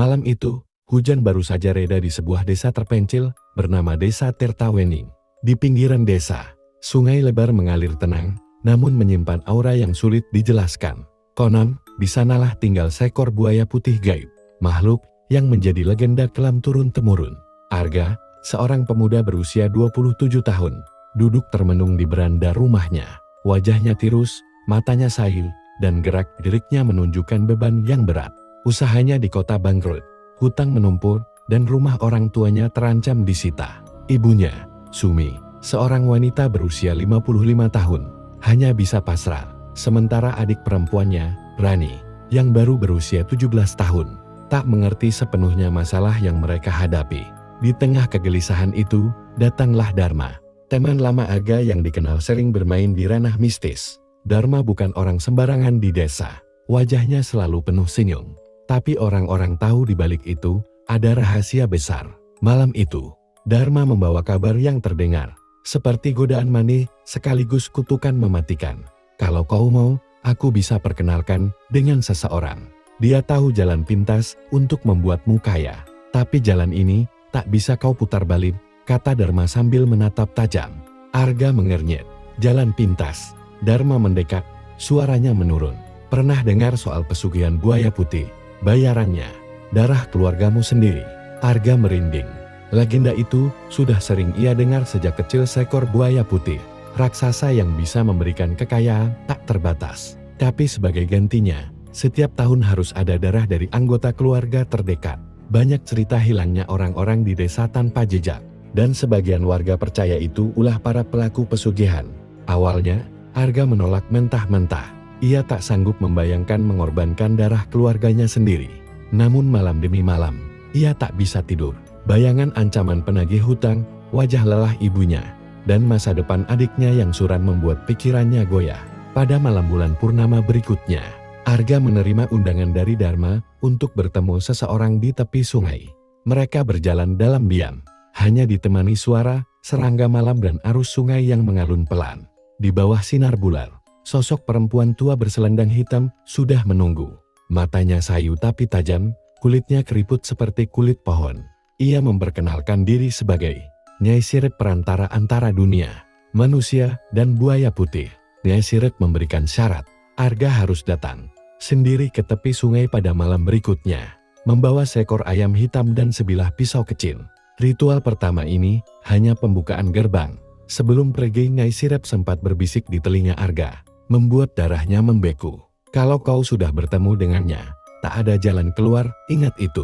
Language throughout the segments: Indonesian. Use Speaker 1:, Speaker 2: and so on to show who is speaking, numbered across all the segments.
Speaker 1: Malam itu, hujan baru saja reda di sebuah desa terpencil bernama Desa Tirtawening. Di pinggiran desa, sungai lebar mengalir tenang, namun menyimpan aura yang sulit dijelaskan. Konon, di sanalah tinggal seekor buaya putih gaib, makhluk yang menjadi legenda kelam turun-temurun. Arga, seorang pemuda berusia 27 tahun, duduk termenung di beranda rumahnya. Wajahnya tirus, matanya sahil, dan gerak-geriknya menunjukkan beban yang berat. Usahanya di kota bangkrut, hutang menumpuk, dan rumah orang tuanya terancam disita. Ibunya, Sumi, seorang wanita berusia 55 tahun, hanya bisa pasrah. Sementara adik perempuannya, Rani, yang baru berusia 17 tahun, tak mengerti sepenuhnya masalah yang mereka hadapi. Di tengah kegelisahan itu, datanglah Dharma, teman lama Arga yang dikenal sering bermain di ranah mistis. Dharma bukan orang sembarangan di desa. Wajahnya selalu penuh senyum. Tapi orang-orang tahu di balik itu, ada rahasia besar. Malam itu, Dharma membawa kabar yang terdengar seperti godaan manis sekaligus kutukan mematikan. Kalau kau mau, aku bisa perkenalkan dengan seseorang. Dia tahu jalan pintas untuk membuatmu kaya. Tapi jalan ini tak bisa kau putar balik, kata Dharma sambil menatap tajam. Arga mengernyit. Jalan pintas. Dharma mendekat, suaranya menurun. Pernah dengar soal pesugihan buaya putih? Bayarannya, darah keluargamu sendiri. Arga merinding. Legenda itu sudah sering ia dengar sejak kecil. Seekor buaya putih, raksasa yang bisa memberikan kekayaan tak terbatas. Tapi sebagai gantinya, setiap tahun harus ada darah dari anggota keluarga terdekat. Banyak cerita hilangnya orang-orang di desa tanpa jejak. Dan sebagian warga percaya itu ulah para pelaku pesugihan. Awalnya, Arga menolak mentah-mentah. Ia tak sanggup membayangkan mengorbankan darah keluarganya sendiri. Namun malam demi malam, ia tak bisa tidur. Bayangan ancaman penagih hutang, wajah lelah ibunya, dan masa depan adiknya yang suram membuat pikirannya goyah. Pada malam bulan purnama berikutnya, Arga menerima undangan dari Dharma untuk bertemu seseorang di tepi sungai. Mereka berjalan dalam diam, hanya ditemani suara serangga malam dan arus sungai yang mengalun pelan. Di bawah sinar bulan, sosok perempuan tua berselendang hitam sudah menunggu. Matanya sayu tapi tajam, kulitnya keriput seperti kulit pohon. Ia memperkenalkan diri sebagai Nyai Sirip, perantara antara dunia manusia dan buaya putih. Nyai Sirip memberikan syarat, Arga harus datang sendiri ke tepi sungai pada malam berikutnya, membawa seekor ayam hitam dan sebilah pisau kecil. Ritual pertama ini hanya pembukaan gerbang. Sebelum pergi, Nyai Sirip sempat berbisik di telinga Arga, membuat darahnya membeku. Kalau kau sudah bertemu dengannya, tak ada jalan keluar, ingat itu.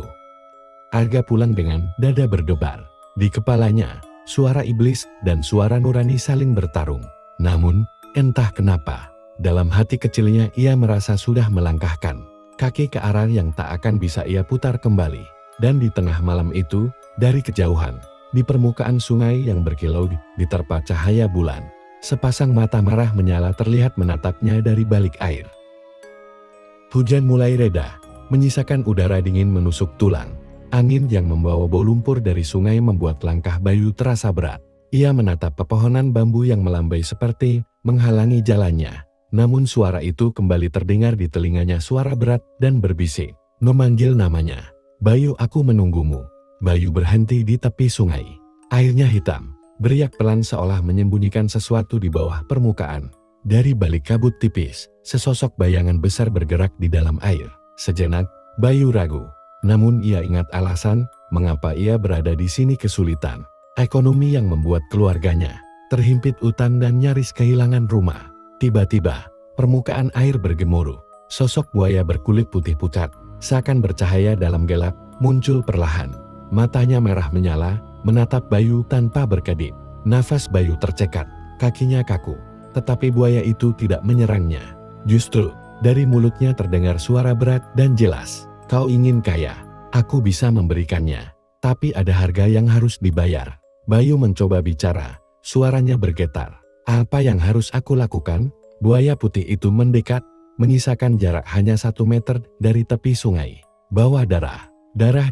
Speaker 1: Arga pulang dengan dada berdebar. Di kepalanya, suara iblis dan suara nurani saling bertarung. Namun, entah kenapa, dalam hati kecilnya ia merasa sudah melangkahkan kaki ke arah yang tak akan bisa ia putar kembali. Dan di tengah malam itu, dari kejauhan, di permukaan sungai yang berkilau diterpa cahaya bulan, sepasang mata merah menyala terlihat menatapnya dari balik air. Hujan mulai reda, menyisakan udara dingin menusuk tulang. Angin yang membawa bau lumpur dari sungai membuat langkah Bayu terasa berat. Ia menatap pepohonan bambu yang melambai seperti menghalangi jalannya. Namun suara itu kembali terdengar di telinganya, suara berat dan berbisik, memanggil namanya. Bayu, aku menunggumu. Bayu berhenti di tepi sungai. Airnya hitam, beriak pelan seolah menyembunyikan sesuatu di bawah permukaan. Dari balik kabut tipis, sesosok bayangan besar bergerak di dalam air. Sejenak, Bayu ragu. Namun ia ingat alasan mengapa ia berada di sini: kesulitan ekonomi yang membuat keluarganya terhimpit utang dan nyaris kehilangan rumah. Tiba-tiba, permukaan air bergemuruh. Sosok buaya berkulit putih pucat, seakan bercahaya dalam gelap, muncul perlahan. Matanya merah menyala, menatap Bayu tanpa berkedip. Nafas Bayu tercekat, kakinya kaku. Tetapi buaya itu tidak menyerangnya. Justru, dari mulutnya terdengar suara berat dan jelas. Kau ingin kaya, aku bisa memberikannya. Tapi ada harga yang harus dibayar. Bayu mencoba bicara, suaranya bergetar. Apa yang harus aku lakukan? Buaya putih itu mendekat, menyisakan jarak hanya 1 meter dari tepi sungai. Bawa darah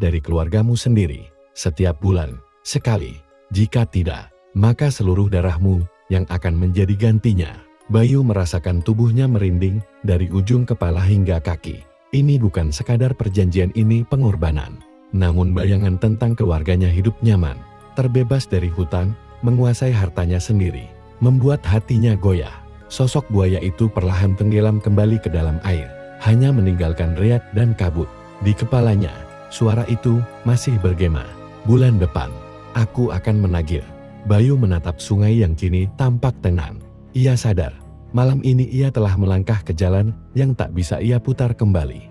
Speaker 1: dari keluargamu sendiri. Setiap bulan, sekali. Jika tidak, maka seluruh darahmu yang akan menjadi gantinya. Bayu merasakan tubuhnya merinding dari ujung kepala hingga kaki. Ini bukan sekadar perjanjian, ini pengorbanan. Namun bayangan tentang keluarganya hidup nyaman, terbebas dari hutang, menguasai hartanya sendiri, membuat hatinya goyah. Sosok buaya itu perlahan tenggelam kembali ke dalam air, hanya meninggalkan riak dan kabut. Di kepalanya, suara itu masih bergema. Bulan depan, aku akan menagih. Bayu menatap sungai yang kini tampak tenang. Ia sadar, malam ini ia telah melangkah ke jalan yang tak bisa ia putar kembali.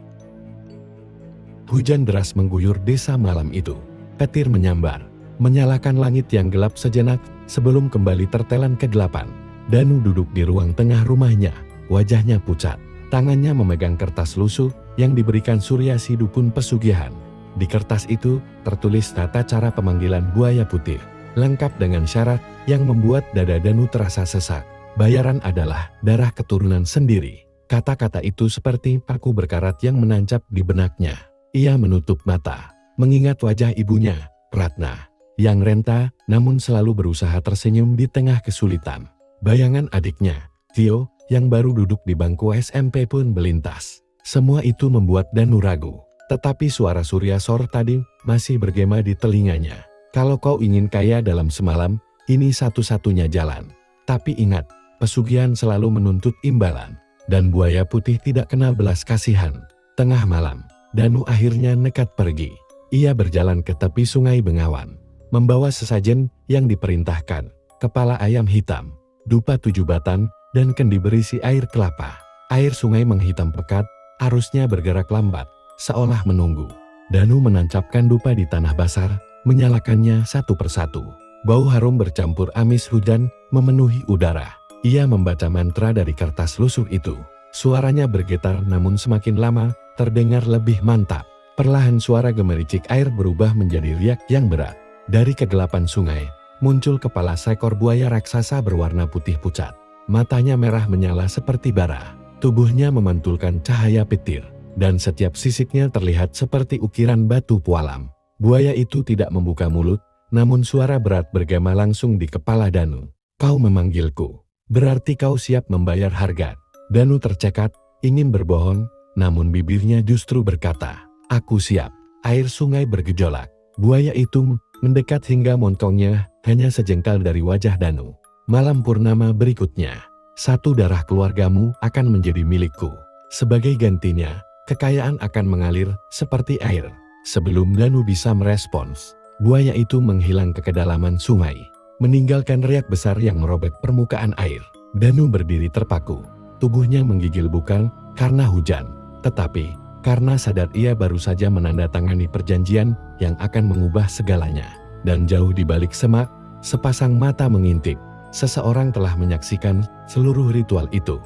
Speaker 1: Hujan deras mengguyur desa malam itu. Petir menyambar, menyalakan langit yang gelap sejenak sebelum kembali tertelan kegelapan. Danu duduk di ruang tengah rumahnya, wajahnya pucat. Tangannya memegang kertas lusuh yang diberikan Suryasi dukun pesugihan. Di kertas itu tertulis tata cara pemanggilan buaya putih, lengkap dengan syarat yang membuat dada Danu terasa sesak. Bayaran adalah darah keturunan sendiri. Kata-kata itu seperti paku berkarat yang menancap di benaknya. Ia menutup mata, mengingat wajah ibunya, Ratna, yang renta namun selalu berusaha tersenyum di tengah kesulitan. Bayangan adiknya, Tio, yang baru duduk di bangku SMP pun melintas. Semua itu membuat Danu ragu. Tetapi suara Suryasor tadi masih bergema di telinganya. Kalau kau ingin kaya dalam semalam, ini satu-satunya jalan. Tapi ingat, pesugihan selalu menuntut imbalan. Dan buaya putih tidak kenal belas kasihan. Tengah malam, Danu akhirnya nekat pergi. Ia berjalan ke tepi sungai Bengawan, membawa sesajen yang diperintahkan, kepala ayam hitam, dupa 7 batang, dan kendi berisi air kelapa. Air sungai menghitam pekat, arusnya bergerak lambat, seolah menunggu. Danu menancapkan dupa di tanah basar, menyalakannya satu persatu. Bau harum bercampur amis hujan memenuhi udara. Ia membaca mantra dari kertas lusuh itu. Suaranya bergetar namun semakin lama, terdengar lebih mantap. Perlahan suara gemericik air berubah menjadi riak yang berat. Dari kegelapan sungai, muncul kepala seekor buaya raksasa berwarna putih pucat. Matanya merah menyala seperti bara. Tubuhnya memantulkan cahaya petir, dan setiap sisiknya terlihat seperti ukiran batu pualam. Buaya itu tidak membuka mulut, namun suara berat bergema langsung di kepala Danu. Kau memanggilku, berarti kau siap membayar harga. Danu tercekat, ingin berbohong, namun bibirnya justru berkata, aku siap. Air sungai bergejolak. Buaya itu mendekat hingga montongnya hanya sejengkal dari wajah Danu. Malam purnama berikutnya, satu darah keluargamu akan menjadi milikku. Sebagai gantinya, kekayaan akan mengalir seperti air. Sebelum Danu bisa merespons, buaya itu menghilang ke kedalaman sungai, meninggalkan riak besar yang merobek permukaan air. Danu berdiri terpaku, tubuhnya menggigil bukan karena hujan, tetapi karena sadar ia baru saja menandatangani perjanjian yang akan mengubah segalanya. Dan jauh di balik semak, sepasang mata mengintip. Seseorang telah menyaksikan seluruh ritual itu.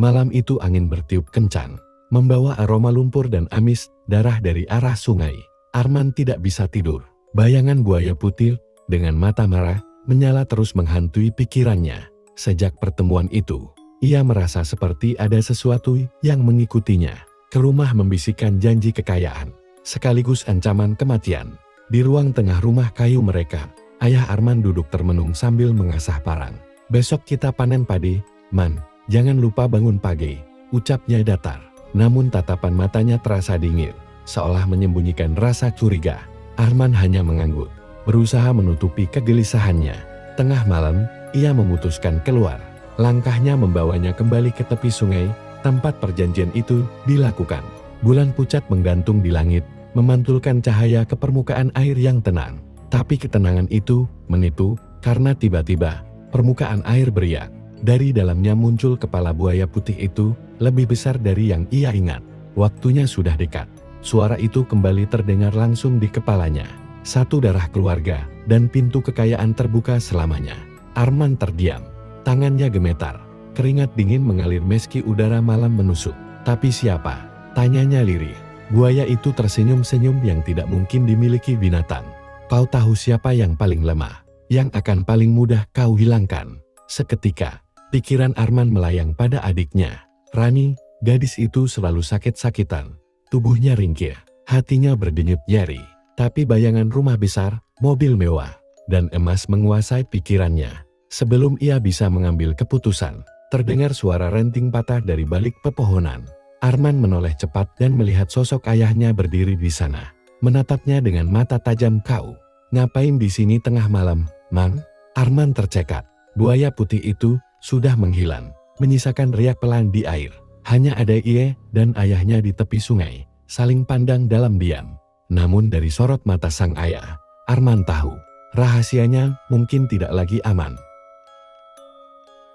Speaker 1: Malam itu angin bertiup kencang, membawa aroma lumpur dan amis darah dari arah sungai. Arman tidak bisa tidur. Bayangan buaya putih dengan mata merah menyala terus menghantui pikirannya. Sejak pertemuan itu, ia merasa seperti ada sesuatu yang mengikutinya. Ke rumah membisikkan janji kekayaan, sekaligus ancaman kematian. Di ruang tengah rumah kayu mereka, Ayah Arman duduk termenung sambil mengasah parang. Besok kita panen padi, Man. Jangan lupa bangun pagi, ucapnya datar. Namun tatapan matanya terasa dingin, seolah menyembunyikan rasa curiga. Arman hanya mengangguk, berusaha menutupi kegelisahannya. Tengah malam, ia memutuskan keluar. Langkahnya membawanya kembali ke tepi sungai, tempat perjanjian itu dilakukan. Bulan pucat menggantung di langit, memantulkan cahaya ke permukaan air yang tenang. Tapi ketenangan itu menipu, karena tiba-tiba permukaan air beriak. Dari dalamnya muncul kepala buaya putih itu, lebih besar dari yang ia ingat. Waktunya sudah dekat. Suara itu kembali terdengar langsung di kepalanya. Satu darah keluarga, dan pintu kekayaan terbuka selamanya. Arman terdiam. Tangannya gemetar. Keringat dingin mengalir meski udara malam menusuk. Tapi siapa? Tanyanya lirih. Buaya itu tersenyum-senyum yang tidak mungkin dimiliki binatang. Kau tahu siapa yang paling lemah, yang akan paling mudah kau hilangkan. Seketika, pikiran Arman melayang pada adiknya. Rani, gadis itu selalu sakit-sakitan. Tubuhnya ringkih, hatinya berdenyut nyeri. Tapi bayangan rumah besar, mobil mewah, dan emas menguasai pikirannya. Sebelum ia bisa mengambil keputusan, terdengar suara renting patah dari balik pepohonan. Arman menoleh cepat dan melihat sosok ayahnya berdiri di sana. Menatapnya dengan mata tajam. "Kau ngapain di sini tengah malam, Mang?" Arman tercekat. Buaya putih itu sudah menghilang, menyisakan riak pelan di air. Hanya ada Ie dan ayahnya di tepi sungai, saling pandang dalam diam. Namun dari sorot mata sang ayah, Arman tahu, rahasianya mungkin tidak lagi aman.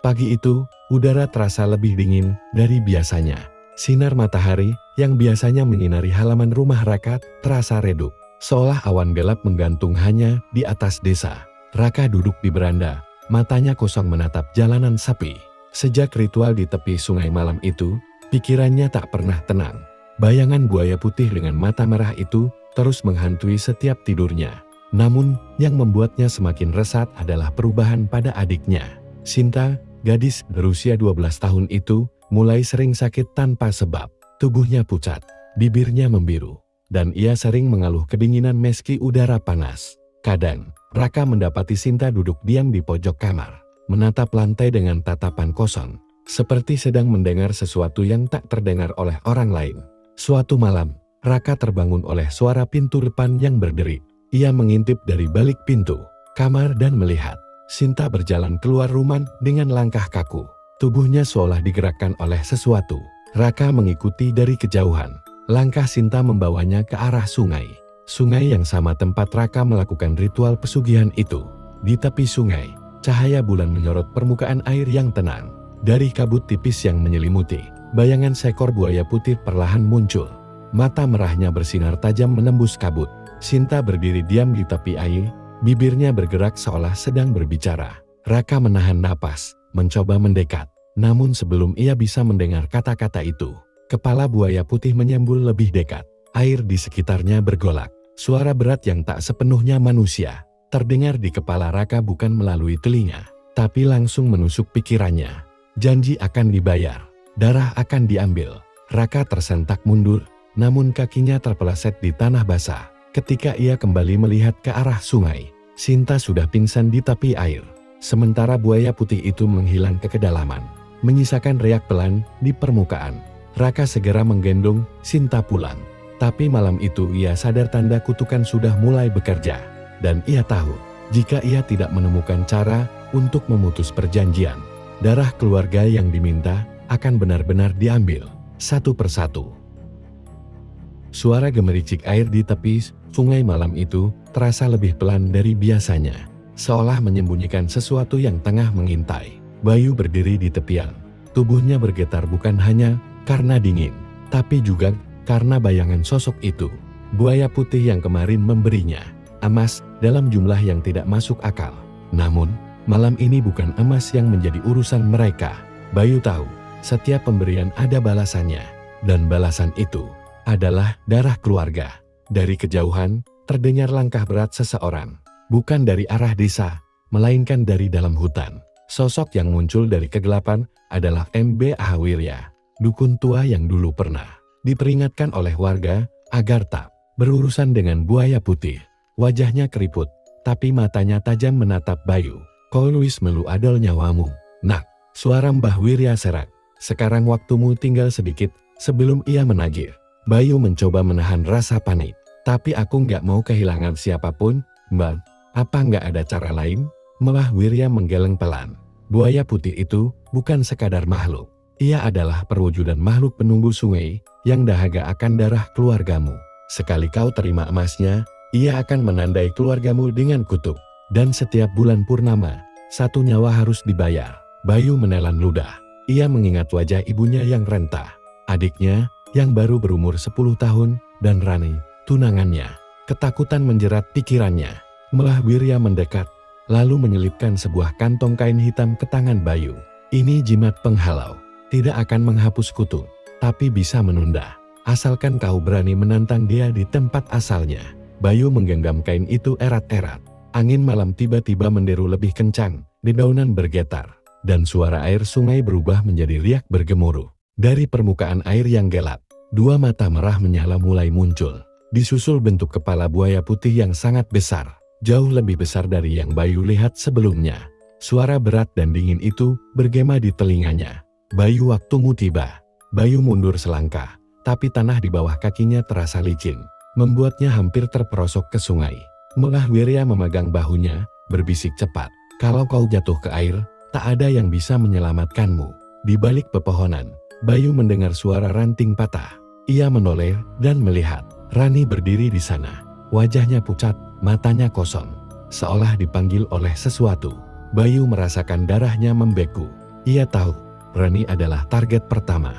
Speaker 1: Pagi itu, udara terasa lebih dingin dari biasanya. Sinar matahari yang biasanya menyinari halaman rumah Raka terasa redup, seolah awan gelap menggantung hanya di atas desa. Raka duduk di beranda, matanya kosong menatap jalanan sepi. Sejak ritual di tepi sungai malam itu, pikirannya tak pernah tenang. Bayangan buaya putih dengan mata merah itu terus menghantui setiap tidurnya. Namun, yang membuatnya semakin resah adalah perubahan pada adiknya. Sinta, gadis berusia 12 tahun itu, mulai sering sakit tanpa sebab. Tubuhnya pucat, bibirnya membiru, dan ia sering mengeluh kedinginan meski udara panas. Kadang, Raka mendapati Sinta duduk diam di pojok kamar, menatap lantai dengan tatapan kosong, seperti sedang mendengar sesuatu yang tak terdengar oleh orang lain. Suatu malam, Raka terbangun oleh suara pintu depan yang berderik. Ia mengintip dari balik pintu kamar dan melihat Sinta berjalan keluar rumah dengan langkah kaku. Tubuhnya seolah digerakkan oleh sesuatu. Raka mengikuti dari kejauhan. Langkah Sinta membawanya ke arah sungai. Sungai yang sama tempat Raka melakukan ritual pesugihan itu. Di tepi sungai, cahaya bulan menyorot permukaan air yang tenang. Dari kabut tipis yang menyelimuti, bayangan seekor buaya putih perlahan muncul. Mata merahnya bersinar tajam menembus kabut. Sinta berdiri diam di tepi air, bibirnya bergerak seolah sedang berbicara. Raka menahan napas, mencoba mendekat. Namun sebelum ia bisa mendengar kata-kata itu, kepala buaya putih menyembul lebih dekat. Air di sekitarnya bergolak. Suara berat yang tak sepenuhnya manusia terdengar di kepala Raka bukan melalui telinga, tapi langsung menusuk pikirannya. Janji akan dibayar, darah akan diambil. Raka tersentak mundur, namun kakinya terpeleset di tanah basah. Ketika ia kembali melihat ke arah sungai, Sinta sudah pingsan di tepi air. Sementara buaya putih itu menghilang ke kedalaman, menyisakan riak pelan di permukaan. Raka segera menggendong Sinta pulang. Tapi malam itu ia sadar tanda kutukan sudah mulai bekerja. Dan ia tahu, jika ia tidak menemukan cara untuk memutus perjanjian, darah keluarga yang diminta akan benar-benar diambil, satu persatu. Suara gemericik air di tepi sungai malam itu terasa lebih pelan dari biasanya, seolah menyembunyikan sesuatu yang tengah mengintai. Bayu berdiri di tepian. Tubuhnya bergetar bukan hanya karena dingin, tapi juga karena bayangan sosok itu. Buaya putih yang kemarin memberinya emas dalam jumlah yang tidak masuk akal. Namun, malam ini bukan emas yang menjadi urusan mereka. Bayu tahu, setiap pemberian ada balasannya, dan balasan itu adalah darah keluarga. Dari kejauhan, terdengar langkah berat seseorang. Bukan dari arah desa, melainkan dari dalam hutan. Sosok yang muncul dari kegelapan adalah Mbah Wirya, dukun tua yang dulu pernah diperingatkan oleh warga agar tak berurusan dengan buaya putih. Wajahnya keriput, tapi matanya tajam menatap Bayu. "Kau wis melu adol nyawamu, Nak." Suara Mbah Wirya serak. "Sekarang waktumu tinggal sedikit sebelum ia menagih." Bayu mencoba menahan rasa panik. "Tapi aku nggak mau kehilangan siapapun, Mbak. Apa nggak ada cara lain?" Mbah Wirya menggeleng pelan. Buaya putih itu bukan sekadar makhluk. Ia adalah perwujudan makhluk penunggu sungai yang dahaga akan darah keluargamu. Sekali kau terima emasnya, ia akan menandai keluargamu dengan kutuk. Dan setiap bulan purnama, satu nyawa harus dibayar. Bayu menelan ludah. Ia mengingat wajah ibunya yang renta, adiknya yang baru berumur 10 tahun, dan Rani, tunangannya. Ketakutan menjerat pikirannya. Mbah Wirya mendekat, lalu menyelipkan sebuah kantong kain hitam ke tangan Bayu. "Ini jimat penghalau, tidak akan menghapus kutuk, tapi bisa menunda. Asalkan kau berani menantang dia di tempat asalnya." Bayu menggenggam kain itu erat-erat. Angin malam tiba-tiba menderu lebih kencang, dedaunan bergetar, dan suara air sungai berubah menjadi riak bergemuruh. Dari permukaan air yang gelap, dua mata merah menyala mulai muncul. Disusul bentuk kepala buaya putih yang sangat besar, jauh lebih besar dari yang Bayu lihat sebelumnya. Suara berat dan dingin itu bergema di telinganya. "Bayu, waktumu tiba. Bayu mundur selangkah, tapi tanah di bawah kakinya terasa licin, membuatnya hampir terperosok ke sungai. Mulah Wirya memegang bahunya, berbisik cepat. Kalau kau jatuh ke air, tak ada yang bisa menyelamatkanmu. Di balik pepohonan, Bayu mendengar suara ranting patah. Ia menoleh dan melihat Rani berdiri di sana. Wajahnya pucat, matanya kosong, seolah dipanggil oleh sesuatu. Bayu merasakan darahnya membeku. Ia tahu, Rani adalah target pertama.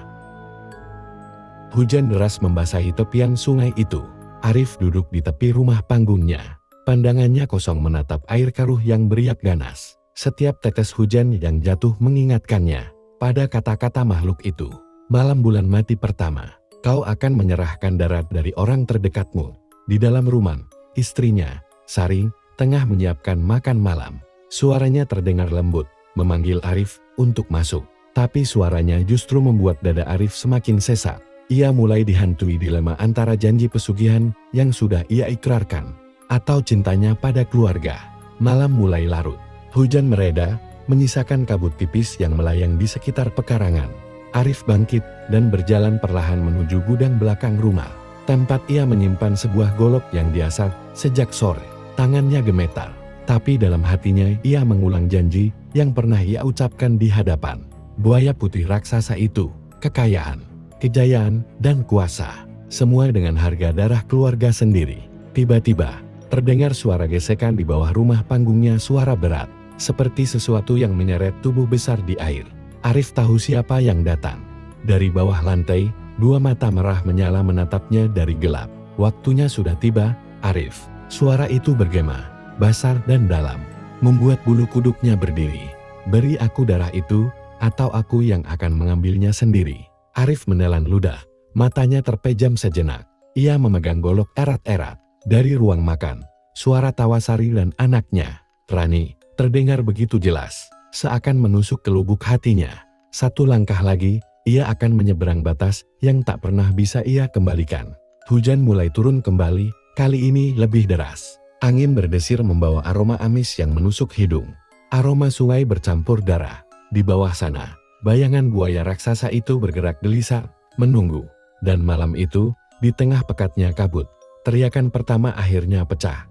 Speaker 1: Hujan deras membasahi tepian sungai itu. Arif duduk di tepi rumah panggungnya. Pandangannya kosong menatap air keruh yang beriak ganas. Setiap tetes hujan yang jatuh mengingatkannya pada kata-kata makhluk itu. Malam bulan mati pertama, kau akan menyerahkan darah dari orang terdekatmu. Di dalam rumah, istrinya, Sari, tengah menyiapkan makan malam. Suaranya terdengar lembut, memanggil Arif untuk masuk. Tapi suaranya justru membuat dada Arif semakin sesak. Ia mulai dihantui dilema antara janji pesugihan yang sudah ia ikrarkan, atau cintanya pada keluarga. Malam mulai larut. Hujan mereda, menyisakan kabut tipis yang melayang di sekitar pekarangan. Arif bangkit dan berjalan perlahan menuju gudang belakang rumah. Tempat ia menyimpan sebuah golok yang diasah sejak sore. Tangannya gemetar, tapi dalam hatinya ia mengulang janji yang pernah ia ucapkan di hadapan buaya putih raksasa itu. Kekayaan, kejayaan, dan kuasa, semua dengan harga darah keluarga sendiri. Tiba-tiba, terdengar suara gesekan di bawah rumah panggungnya, suara berat, seperti sesuatu yang menyeret tubuh besar di air. Arif tahu siapa yang datang. Dari bawah lantai, dua mata merah menyala menatapnya dari gelap. Waktunya sudah tiba, Arif. Suara itu bergema, basar dan dalam, membuat bulu kuduknya berdiri. Beri aku darah itu, atau aku yang akan mengambilnya sendiri. Arif menelan ludah, matanya terpejam sejenak. Ia memegang golok erat-erat. Dari ruang makan, suara tawa Sari dan anaknya, Rani, terdengar begitu jelas, seakan menusuk ke lubuk hatinya. Satu langkah lagi, ia akan menyeberang batas yang tak pernah bisa ia kembalikan. Hujan mulai turun kembali, kali ini lebih deras. Angin berdesir membawa aroma amis yang menusuk hidung. Aroma sungai bercampur darah. Di bawah sana, bayangan buaya raksasa itu bergerak gelisah, menunggu. Dan malam itu, di tengah pekatnya kabut, teriakan pertama akhirnya pecah.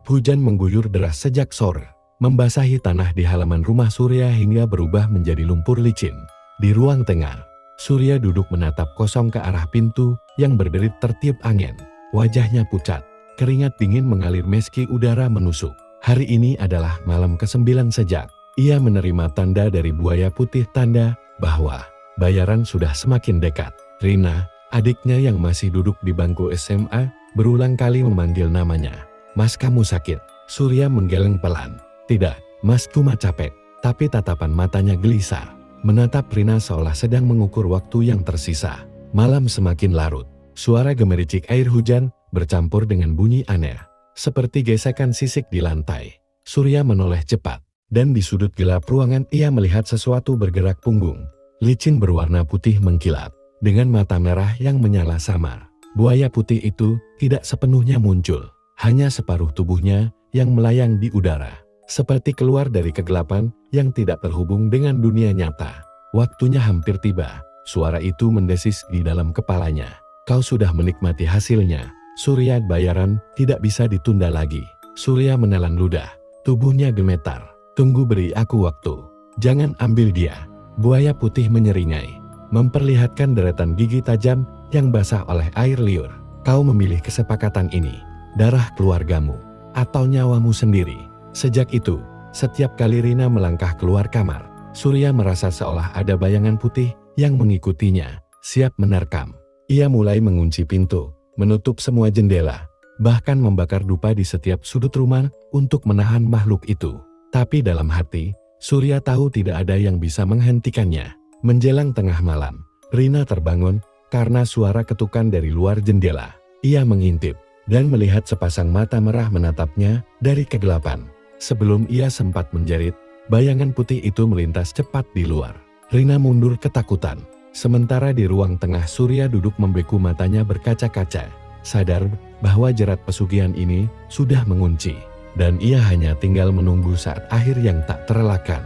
Speaker 1: Hujan mengguyur deras sejak sore, membasahi tanah di halaman rumah Surya hingga berubah menjadi lumpur licin. Di ruang tengah, Surya duduk menatap kosong ke arah pintu yang berderit tertiup angin. Wajahnya pucat, keringat dingin mengalir meski udara menusuk. Hari ini adalah malam ke-9 sejak ia menerima tanda dari buaya putih, tanda bahwa bayaran sudah semakin dekat. Rina, adiknya yang masih duduk di bangku SMA, berulang kali memanggil namanya. Mas, kamu sakit? Surya menggeleng pelan. Tidak, Mas, cuma capek. Tapi tatapan matanya gelisah, menatap Rina seolah sedang mengukur waktu yang tersisa. Malam semakin larut. Suara gemericik air hujan bercampur dengan bunyi aneh, seperti gesekan sisik di lantai. Surya menoleh cepat. Dan di sudut gelap ruangan ia melihat sesuatu bergerak punggung. Licin berwarna putih mengkilap, dengan mata merah yang menyala samar. Buaya putih itu tidak sepenuhnya muncul, hanya separuh tubuhnya yang melayang di udara. Seperti keluar dari kegelapan yang tidak terhubung dengan dunia nyata. Waktunya hampir tiba, suara itu mendesis di dalam kepalanya. Kau sudah menikmati hasilnya, Surya. Bayaran tidak bisa ditunda lagi. Surya menelan ludah, tubuhnya gemetar. Tunggu, beri aku waktu. Jangan ambil dia. Buaya putih menyeringai, memperlihatkan deretan gigi tajam yang basah oleh air liur. Kau memilih kesepakatan ini, darah keluargamu, atau nyawamu sendiri. Sejak itu, setiap kali Rina melangkah keluar kamar, Surya merasa seolah ada bayangan putih yang mengikutinya, siap menerkam. Ia mulai mengunci pintu, menutup semua jendela, bahkan membakar dupa di setiap sudut rumah untuk menahan makhluk itu. Tapi dalam hati, Surya tahu tidak ada yang bisa menghentikannya. Menjelang tengah malam, Rina terbangun karena suara ketukan dari luar jendela. Ia mengintip dan melihat sepasang mata merah menatapnya dari kegelapan. Sebelum ia sempat menjerit, bayangan putih itu melintas cepat di luar. Rina mundur ketakutan. Sementara di ruang tengah, Surya duduk membeku, matanya berkaca-kaca, sadar bahwa jerat pesugihan ini sudah mengunci. Dan ia hanya tinggal menunggu saat akhir yang tak terelakkan.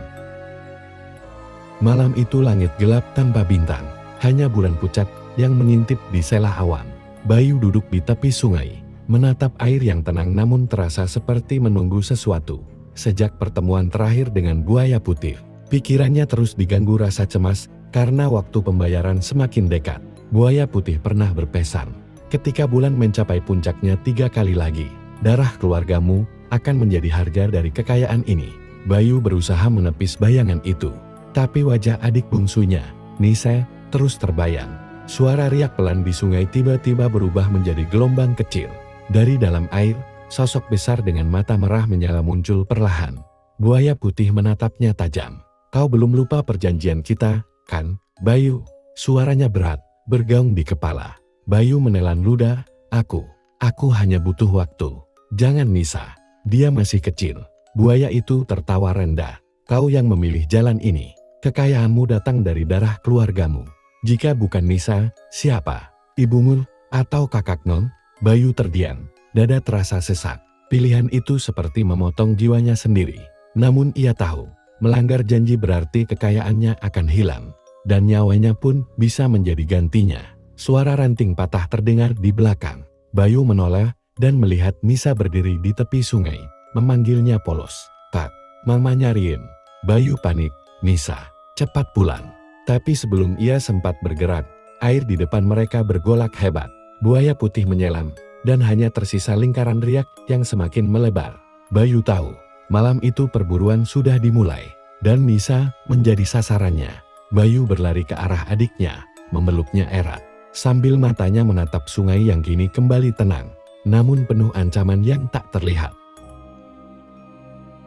Speaker 1: Malam itu langit gelap tanpa bintang. Hanya bulan pucat yang mengintip di sela awan. Bayu duduk di tepi sungai, menatap air yang tenang namun terasa seperti menunggu sesuatu. Sejak pertemuan terakhir dengan buaya putih, pikirannya terus diganggu rasa cemas karena waktu pembayaran semakin dekat. Buaya putih pernah berpesan, ketika bulan mencapai puncaknya 3 kali lagi, darah keluargamu akan menjadi harga dari kekayaan ini. Bayu berusaha menepis bayangan itu, tapi wajah adik bungsunya, Nisa, terus terbayang. Suara riak pelan di sungai tiba-tiba berubah menjadi gelombang kecil. Dari dalam air, sosok besar dengan mata merah menyala muncul perlahan. Buaya putih menatapnya tajam. Kau belum lupa perjanjian kita, kan, Bayu? Suaranya berat, bergaung di kepala. Bayu menelan ludah, aku hanya butuh waktu. Jangan Nisa, dia masih kecil. Buaya itu tertawa rendah. Kau yang memilih jalan ini. Kekayaanmu datang dari darah keluargamu. Jika bukan Nisa, siapa? Ibumu atau kakak non? Bayu terdiam. Dada terasa sesak. Pilihan itu seperti memotong jiwanya sendiri. Namun ia tahu, melanggar janji berarti kekayaannya akan hilang. Dan nyawanya pun bisa menjadi gantinya. Suara ranting patah terdengar di belakang. Bayu menoleh dan melihat Nisa berdiri di tepi sungai. Memanggilnya polos. Kak, mama nyariin. Bayu panik. Nisa, cepat pulang. Tapi sebelum ia sempat bergerak, air di depan mereka bergolak hebat. Buaya putih menyelam, dan hanya tersisa lingkaran riak yang semakin melebar. Bayu tahu, malam itu perburuan sudah dimulai, dan Nisa menjadi sasarannya. Bayu berlari ke arah adiknya, memeluknya erat, sambil matanya menatap sungai yang kini kembali tenang, namun penuh ancaman yang tak terlihat.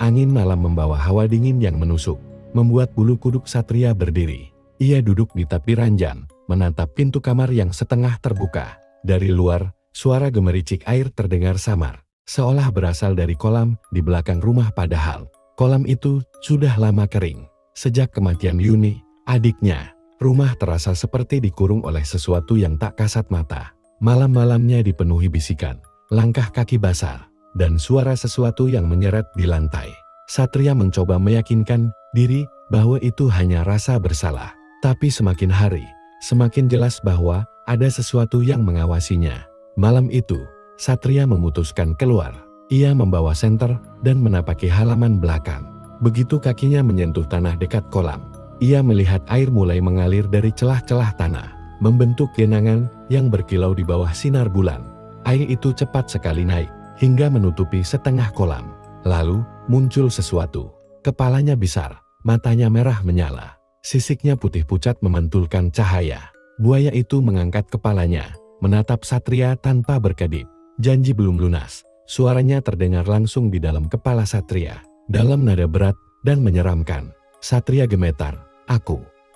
Speaker 1: Angin malam membawa hawa dingin yang menusuk, membuat bulu kuduk Satria berdiri. Ia duduk di tepi ranjang, menatap pintu kamar yang setengah terbuka. Dari luar, suara gemericik air terdengar samar, seolah berasal dari kolam di belakang rumah padahal kolam itu sudah lama kering. Sejak kematian Yuni, adiknya, rumah terasa seperti dikurung oleh sesuatu yang tak kasat mata. Malam-malamnya dipenuhi bisikan, langkah kaki basah, dan suara sesuatu yang menyeret di lantai. Satria mencoba meyakinkan diri bahwa itu hanya rasa bersalah. Tapi semakin hari, semakin jelas bahwa ada sesuatu yang mengawasinya. Malam itu, Satria memutuskan keluar. Ia membawa senter dan menapaki halaman belakang. Begitu kakinya menyentuh tanah dekat kolam, ia melihat air mulai mengalir dari celah-celah tanah, membentuk genangan yang berkilau di bawah sinar bulan. Air itu cepat sekali naik, hingga menutupi setengah kolam. Lalu, muncul sesuatu. Kepalanya besar, matanya merah menyala. Sisiknya putih pucat memantulkan cahaya. Buaya itu mengangkat kepalanya, menatap Satria tanpa berkedip. Janji belum lunas. Suaranya terdengar langsung di dalam kepala Satria, dalam nada berat dan menyeramkan. Satria gemetar.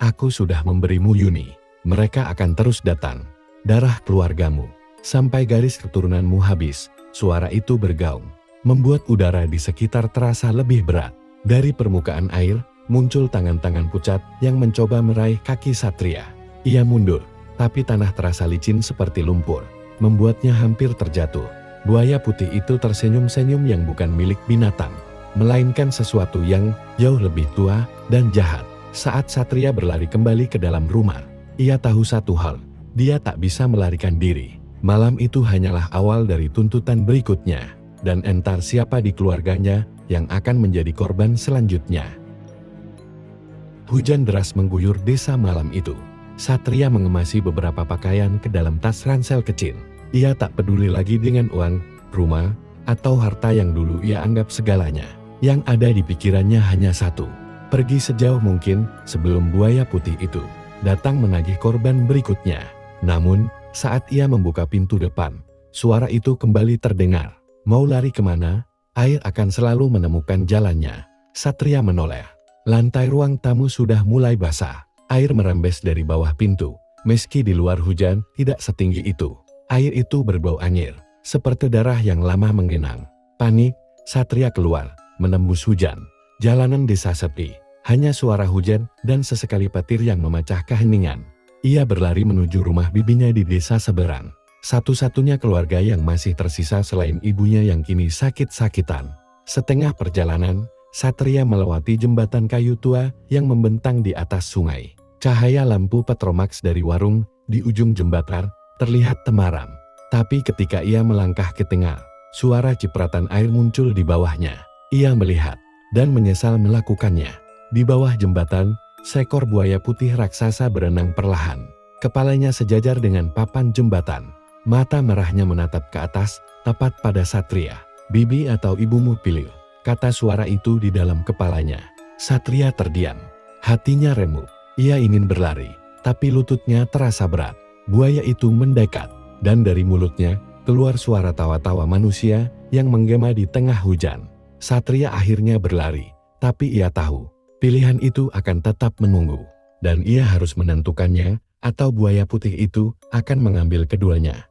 Speaker 1: Aku sudah memberimu Yuni. Mereka akan terus datang. Darah keluargamu. Sampai garis keturunanmu habis. Suara itu bergaung, membuat udara di sekitar terasa lebih berat. Dari permukaan air, muncul tangan-tangan pucat yang mencoba meraih kaki Satria. Ia mundur, tapi tanah terasa licin seperti lumpur, membuatnya hampir terjatuh. Buaya putih itu tersenyum-senyum yang bukan milik binatang, melainkan sesuatu yang jauh lebih tua dan jahat. Saat Satria berlari kembali ke dalam rumah, ia tahu satu hal, dia tak bisa melarikan diri. Malam itu hanyalah awal dari tuntutan berikutnya, dan entar siapa di keluarganya yang akan menjadi korban selanjutnya. Hujan deras mengguyur desa malam itu. Satria mengemasi beberapa pakaian ke dalam tas ransel kecil. Ia tak peduli lagi dengan uang, rumah, atau harta yang dulu ia anggap segalanya. Yang ada di pikirannya hanya satu, pergi sejauh mungkin sebelum buaya putih itu datang menagih korban berikutnya. Namun, saat ia membuka pintu depan, suara itu kembali terdengar. Mau lari kemana? Air akan selalu menemukan jalannya. Satria menoleh. Lantai ruang tamu sudah mulai basah. Air merembes dari bawah pintu. Meski di luar hujan tidak setinggi itu. Air itu berbau anyir, seperti darah yang lama menggenang. Panik, Satria keluar, menembus hujan. Jalanan desa sepi, hanya suara hujan dan sesekali petir yang memecah keheningan. Ia berlari menuju rumah bibinya di desa seberang. Satu-satunya keluarga yang masih tersisa selain ibunya yang kini sakit-sakitan. Setengah perjalanan, Satria melewati jembatan kayu tua yang membentang di atas sungai. Cahaya lampu Petromax dari warung di ujung jembatan terlihat temaram. Tapi ketika ia melangkah ke tengah, suara cipratan air muncul di bawahnya. Ia melihat dan menyesal melakukannya. Di bawah jembatan, seekor buaya putih raksasa berenang perlahan. Kepalanya sejajar dengan papan jembatan. Mata merahnya menatap ke atas, tepat pada Satria. "Bibi atau ibumu pilih," kata suara itu di dalam kepalanya. Satria terdiam. Hatinya remuk. Ia ingin berlari, tapi lututnya terasa berat. Buaya itu mendekat, dan dari mulutnya keluar suara tawa-tawa manusia yang menggema di tengah hujan. Satria akhirnya berlari, tapi ia tahu pilihan itu akan tetap menunggu, dan ia harus menentukannya, atau buaya putih itu akan mengambil keduanya.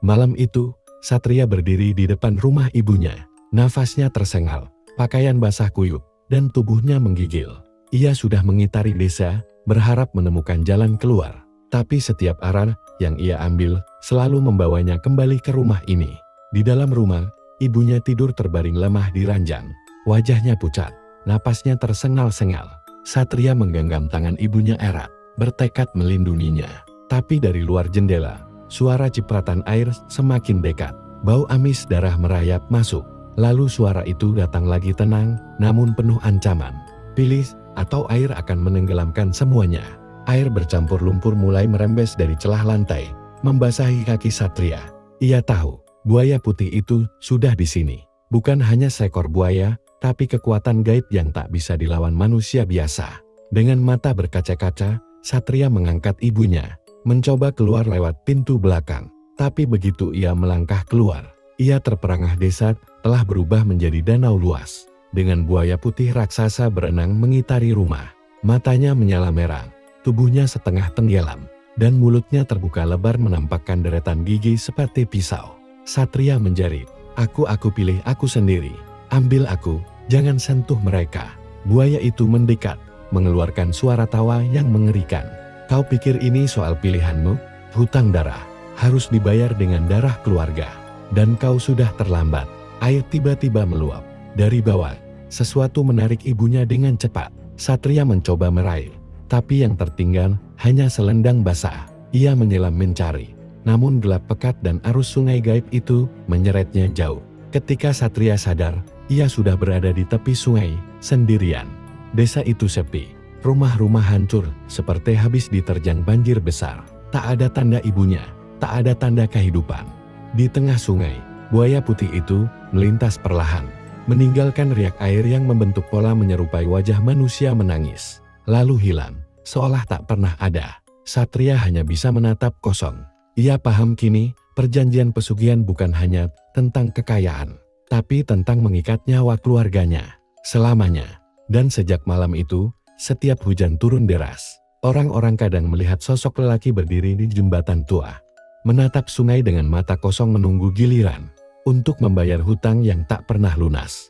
Speaker 1: Malam itu, Satria berdiri di depan rumah ibunya. Nafasnya tersengal, pakaian basah kuyup, dan tubuhnya menggigil. Ia sudah mengitari desa, berharap menemukan jalan keluar. Tapi setiap arah yang ia ambil selalu membawanya kembali ke rumah ini. Di dalam rumah, ibunya tidur terbaring lemah di ranjang. Wajahnya pucat, napasnya tersengal-sengal. Satria menggenggam tangan ibunya erat, bertekad melindunginya. Tapi dari luar jendela, suara cipratan air semakin dekat. Bau amis darah merayap masuk. Lalu suara itu datang lagi tenang, namun penuh ancaman. "Pilih, atau air akan menenggelamkan semuanya." Air bercampur lumpur mulai merembes dari celah lantai, membasahi kaki Satria. Ia tahu, buaya putih itu sudah di sini. Bukan hanya seekor buaya, tapi kekuatan gaib yang tak bisa dilawan manusia biasa. Dengan mata berkaca-kaca, Satria mengangkat ibunya, mencoba keluar lewat pintu belakang. Tapi begitu ia melangkah keluar, ia terperangah desa telah berubah menjadi danau luas. Dengan buaya putih raksasa berenang mengitari rumah. Matanya menyala merah, tubuhnya setengah tenggelam, dan mulutnya terbuka lebar menampakkan deretan gigi seperti pisau. Satria menjerit, Aku pilih aku sendiri. Ambil aku, jangan sentuh mereka." Buaya itu mendekat, mengeluarkan suara tawa yang mengerikan. "Kau pikir ini soal pilihanmu? Hutang darah harus dibayar dengan darah keluarga. Dan kau sudah terlambat." Air tiba-tiba meluap. Dari bawah, sesuatu menarik ibunya dengan cepat. Satria mencoba meraih, tapi yang tertinggal hanya selendang basah. Ia menyelam mencari, namun gelap pekat dan arus sungai gaib itu menyeretnya jauh. Ketika Satria sadar, ia sudah berada di tepi sungai, sendirian. Desa itu sepi, rumah-rumah hancur seperti habis diterjang banjir besar. Tak ada tanda ibunya, tak ada tanda kehidupan. Di tengah sungai, buaya putih itu melintas perlahan, meninggalkan riak air yang membentuk pola menyerupai wajah manusia menangis. Lalu hilang, seolah tak pernah ada. Satria hanya bisa menatap kosong. Ia paham kini, perjanjian pesugihan bukan hanya tentang kekayaan, tapi tentang mengikat nyawa keluarganya selamanya. Dan sejak malam itu, setiap hujan turun deras, orang-orang kadang melihat sosok lelaki berdiri di jembatan tua, menatap sungai dengan mata kosong menunggu giliran untuk membayar hutang yang tak pernah lunas.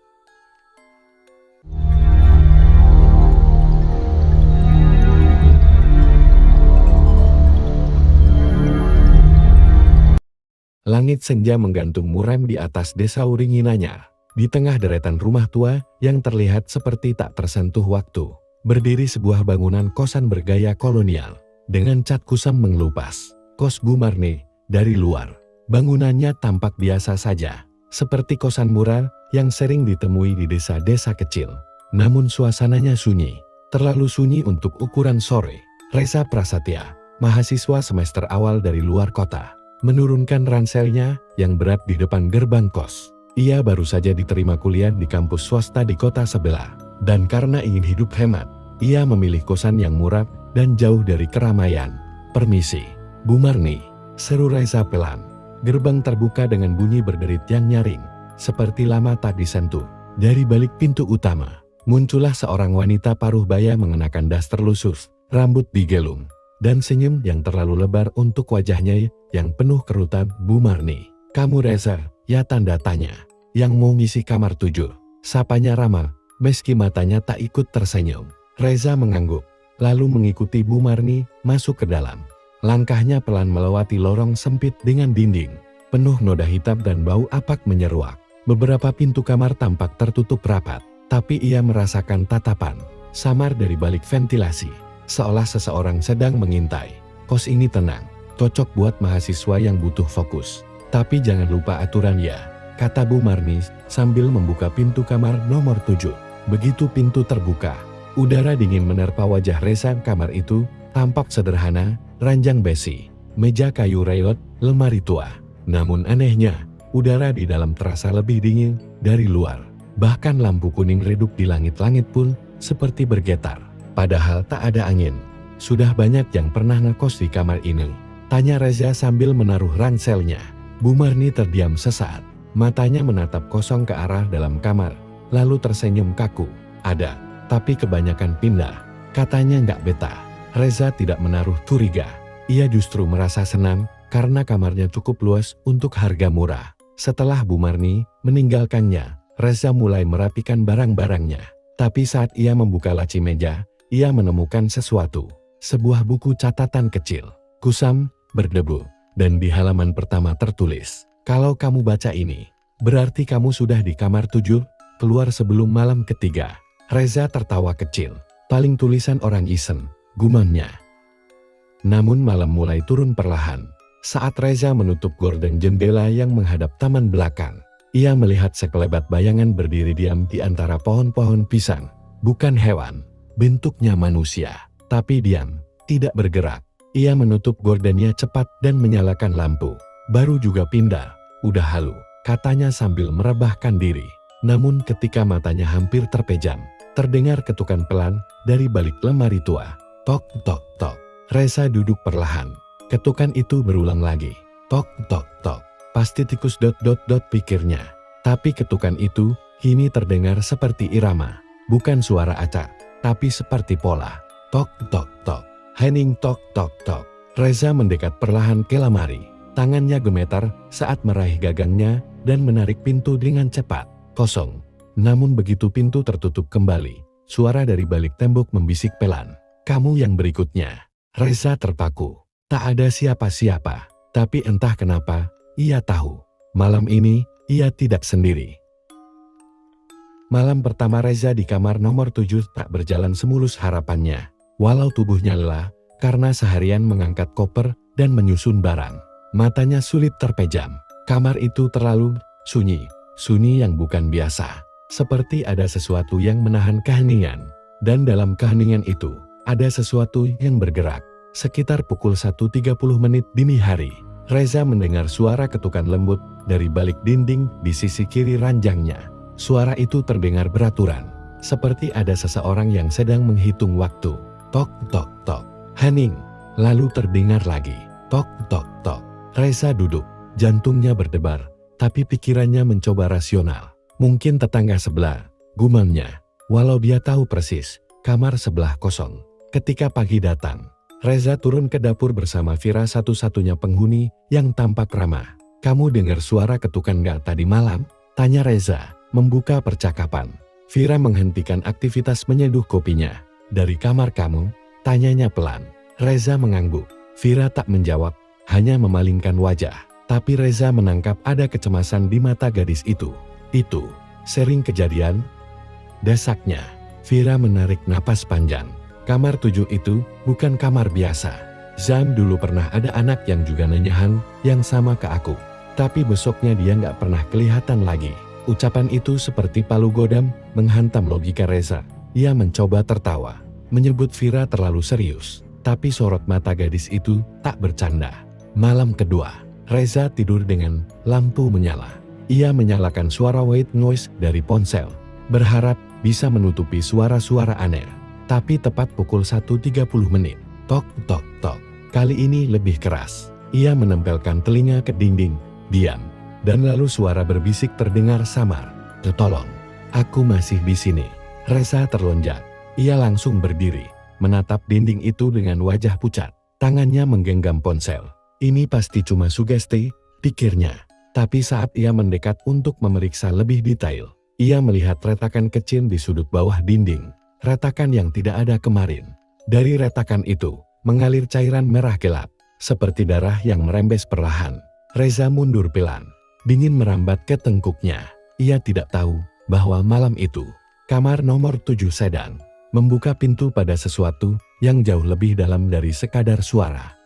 Speaker 1: Langit senja menggantung muram di atas desa Uringinanyar. Di tengah deretan rumah tua yang terlihat seperti tak tersentuh waktu, berdiri sebuah bangunan kosan bergaya kolonial, dengan cat kusam mengelupas. Kos Bu Marni. Dari luar, bangunannya tampak biasa saja, seperti kosan murah yang sering ditemui di desa-desa kecil. Namun suasananya sunyi, terlalu sunyi untuk ukuran sore. Reza Prasetya, mahasiswa semester awal dari luar kota, menurunkan ranselnya yang berat di depan gerbang kos. Ia baru saja diterima kuliah di kampus swasta di kota sebelah, dan karena ingin hidup hemat, ia memilih kosan yang murah dan jauh dari keramaian. "Permisi, Bu Marni," seru Reza pelan. Gerbang terbuka dengan bunyi berderit yang nyaring, seperti lama tak disentuh. Dari balik pintu utama, muncullah seorang wanita paruh baya mengenakan daster lusuh, rambut digelung, dan senyum yang terlalu lebar untuk wajahnya yang penuh kerutan. "Bu Marni, kamu Reza, ya?" tanda tanya. "Yang mau ngisi kamar 7, sapanya ramah, meski matanya tak ikut tersenyum. Reza mengangguk, lalu mengikuti Bu Marni masuk ke dalam. Langkahnya pelan melewati lorong sempit dengan dinding penuh noda hitam dan bau apak menyeruak. Beberapa pintu kamar tampak tertutup rapat, tapi ia merasakan tatapan samar dari balik ventilasi, seolah seseorang sedang mengintai. Kos ini tenang, cocok buat mahasiswa yang butuh fokus. Tapi jangan lupa aturan ya, kata Bu Marni sambil membuka pintu kamar nomor 7. Begitu pintu terbuka, udara dingin menerpa wajah Reza. Kamar itu tampak sederhana, ranjang besi, meja kayu reot, lemari tua. Namun anehnya, udara di dalam terasa lebih dingin dari luar. Bahkan lampu kuning redup di langit-langit pun seperti bergetar. Padahal tak ada angin. Sudah banyak yang pernah ngekos di kamar ini? Tanya Reza sambil menaruh ranselnya. Bu Marni terdiam sesaat. Matanya menatap kosong ke arah dalam kamar. Lalu tersenyum kaku. Ada, tapi kebanyakan pindah. Katanya nggak betah. Reza tidak menaruh curiga. Ia justru merasa senang karena kamarnya cukup luas untuk harga murah. Setelah Bu Marni meninggalkannya, Reza mulai merapikan barang-barangnya. Tapi saat ia membuka laci meja, ia menemukan sesuatu. Sebuah buku catatan kecil, kusam, berdebu, dan di halaman pertama tertulis, "Kalau kamu baca ini, berarti kamu sudah di kamar 7, keluar sebelum malam ketiga." Reza tertawa kecil. Paling tulisan orang iseng, gumamnya. Namun malam mulai turun perlahan. Saat Reza menutup gorden jendela yang menghadap taman belakang, ia melihat sekelebat bayangan berdiri diam di antara pohon-pohon pisang. Bukan hewan, bentuknya manusia, tapi diam, tidak bergerak. Ia menutup gordennya cepat dan menyalakan lampu. Baru juga pindah, udah halu, katanya sambil merebahkan diri. Namun ketika matanya hampir terpejam, terdengar ketukan pelan dari balik lemari tua. Tok, tok, tok. Reza duduk perlahan. Ketukan itu berulang lagi. Tok, tok, tok. Pasti tikus ... pikirnya. Tapi ketukan itu kini terdengar seperti irama. Bukan suara acak, tapi seperti pola. Tok, tok, tok. Hening tok, tok, tok. Reza mendekat perlahan ke lemari. Tangannya gemetar saat meraih gagangnya dan menarik pintu dengan cepat. Kosong. Namun begitu pintu tertutup kembali, suara dari balik tembok membisik pelan. "Kamu yang berikutnya." Reza terpaku. Tak ada siapa-siapa, tapi entah kenapa, ia tahu. Malam ini, ia tidak sendiri. Malam pertama Reza di kamar nomor 7 tak berjalan semulus harapannya. Walau tubuhnya lelah, karena seharian mengangkat koper dan menyusun barang. Matanya sulit terpejam. Kamar itu terlalu sunyi yang bukan biasa. Seperti ada sesuatu yang menahan keheningan. Dan dalam keheningan itu, ada sesuatu yang bergerak. Sekitar pukul 1.30 dini hari, Reza mendengar suara ketukan lembut dari balik dinding di sisi kiri ranjangnya. Suara itu terdengar beraturan, seperti ada seseorang yang sedang menghitung waktu. Tok, tok, tok. Hening. Lalu terdengar lagi. Tok, tok, tok. Reza duduk, jantungnya berdebar, tapi pikirannya mencoba rasional. Mungkin tetangga sebelah, gumamnya. Walau dia tahu persis, kamar sebelah kosong. Ketika pagi datang, Reza turun ke dapur bersama Vira, satu-satunya penghuni yang tampak ramah. "Kamu dengar suara ketukan gak tadi malam?" tanya Reza, membuka percakapan. Vira menghentikan aktivitas menyeduh kopinya. "Dari kamar kamu?" tanyanya pelan. Reza mengangguk. Vira tak menjawab, hanya memalingkan wajah. Tapi Reza menangkap ada kecemasan di mata gadis itu. "Itu sering kejadian?" desaknya. Vira menarik napas panjang. "Kamar 7 itu bukan kamar biasa. Zam dulu pernah ada anak yang juga nanyahan yang sama ke aku. Tapi besoknya dia nggak pernah kelihatan lagi." Ucapan itu seperti palu godam menghantam logika Reza. Ia mencoba tertawa, menyebut Vira terlalu serius. Tapi sorot mata gadis itu tak bercanda. Malam kedua, Reza tidur dengan lampu menyala. Ia menyalakan suara white noise dari ponsel, berharap bisa menutupi suara-suara aneh. Tapi tepat pukul 1.30, tok, tok, tok. Kali ini lebih keras. Ia menempelkan telinga ke dinding, diam. Dan lalu suara berbisik terdengar samar. "Tolong, aku masih di sini." Reza terlonjak. Ia langsung berdiri, menatap dinding itu dengan wajah pucat. Tangannya menggenggam ponsel. Ini pasti cuma sugesti, pikirnya. Tapi saat ia mendekat untuk memeriksa lebih detail, ia melihat retakan kecil di sudut bawah dinding. Retakan yang tidak ada kemarin. Dari retakan itu, mengalir cairan merah gelap, seperti darah yang merembes perlahan. Reza mundur pelan. Dingin merambat ke tengkuknya. Ia tidak tahu bahwa malam itu, kamar nomor 7 sedang membuka pintu pada sesuatu yang jauh lebih dalam dari sekadar suara.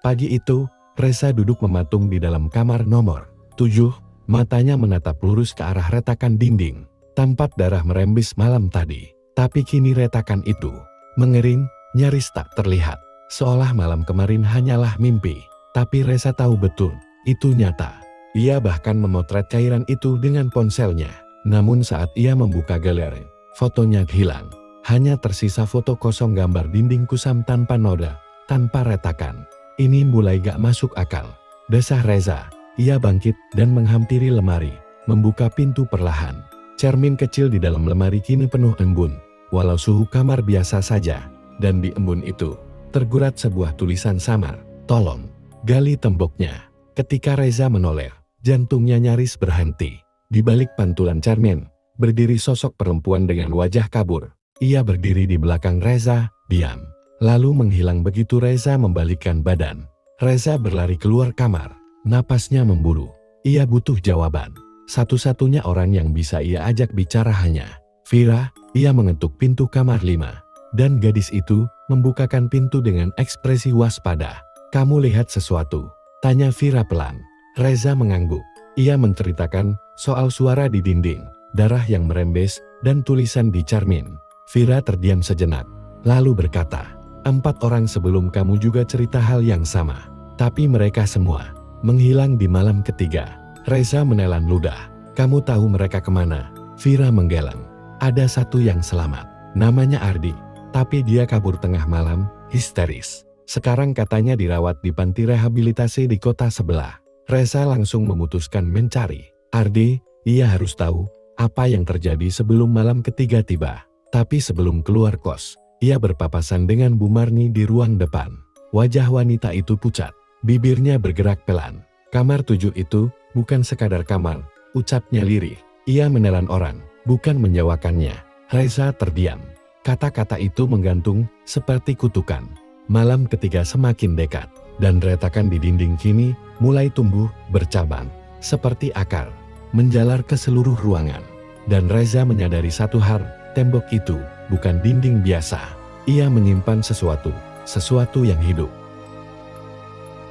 Speaker 1: Pagi itu, Reza duduk mematung di dalam kamar nomor 7, matanya menatap lurus ke arah retakan dinding. Tampak darah merembes malam tadi, tapi kini retakan itu mengering, nyaris tak terlihat. Seolah malam kemarin hanyalah mimpi, tapi Reza tahu betul, itu nyata. Ia bahkan memotret cairan itu dengan ponselnya. Namun saat ia membuka galeri, fotonya hilang. Hanya tersisa foto kosong gambar dinding kusam tanpa noda, tanpa retakan. Ini mulai gak masuk akal. Desah Reza. Ia bangkit dan menghampiri lemari, membuka pintu perlahan. Cermin kecil di dalam lemari kini penuh embun, walau suhu kamar biasa saja. Dan di embun itu, tergurat sebuah tulisan samar, "Tolong, gali temboknya." Ketika Reza menoleh, jantungnya nyaris berhenti. Di balik pantulan cermin, berdiri sosok perempuan dengan wajah kabur. Ia berdiri di belakang Reza, diam. Lalu menghilang begitu Reza membalikkan badan. Reza berlari keluar kamar, napasnya memburu. Ia butuh jawaban. Satu-satunya orang yang bisa ia ajak bicara hanya Vira. Ia mengetuk pintu kamar 5. Dan gadis itu membukakan pintu dengan ekspresi waspada. "Kamu lihat sesuatu?" tanya Vira pelan. Reza mengangguk. Ia menceritakan soal suara di dinding, darah yang merembes, dan tulisan di cermin. Vira terdiam sejenak, lalu berkata, "4 orang sebelum kamu juga cerita hal yang sama. Tapi mereka semua menghilang di malam ketiga." Reza menelan ludah. "Kamu tahu mereka kemana?" Vira menggeleng. "Ada satu yang selamat. Namanya Ardi. Tapi dia kabur tengah malam, histeris. Sekarang katanya dirawat di panti rehabilitasi di kota sebelah." Reza langsung memutuskan mencari Ardi. Ia harus tahu apa yang terjadi sebelum malam ketiga tiba. Tapi sebelum keluar kos, ia berpapasan dengan Bu Marni di ruang depan. Wajah wanita itu pucat, bibirnya bergerak pelan. "Kamar 7 itu bukan sekadar kamar," ucapnya lirih. Ia menelan orang, bukan menjawabkannya. Reza terdiam. Kata-kata itu menggantung seperti kutukan. Malam ketiga semakin dekat, dan retakan di dinding kini mulai tumbuh bercabang, seperti akar, menjalar ke seluruh ruangan. Dan Reza menyadari satu hal, tembok itu bukan dinding biasa. Ia menyimpan sesuatu yang hidup.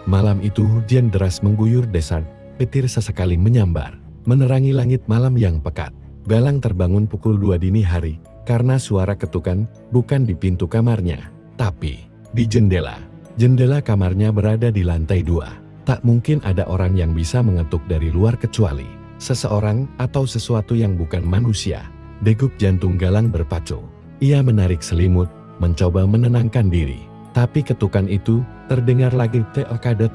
Speaker 1: Malam itu hujan deras mengguyur desa, petir sesekali menyambar, menerangi langit malam yang pekat. Galang terbangun pukul 2 dini hari, karena suara ketukan bukan di pintu kamarnya, tapi di jendela. Jendela kamarnya berada di lantai 2. Tak mungkin ada orang yang bisa mengetuk dari luar kecuali seseorang atau sesuatu yang bukan manusia. Degup jantung Galang berpacu. Ia menarik selimut, mencoba menenangkan diri. Tapi ketukan itu terdengar lagi tokadet.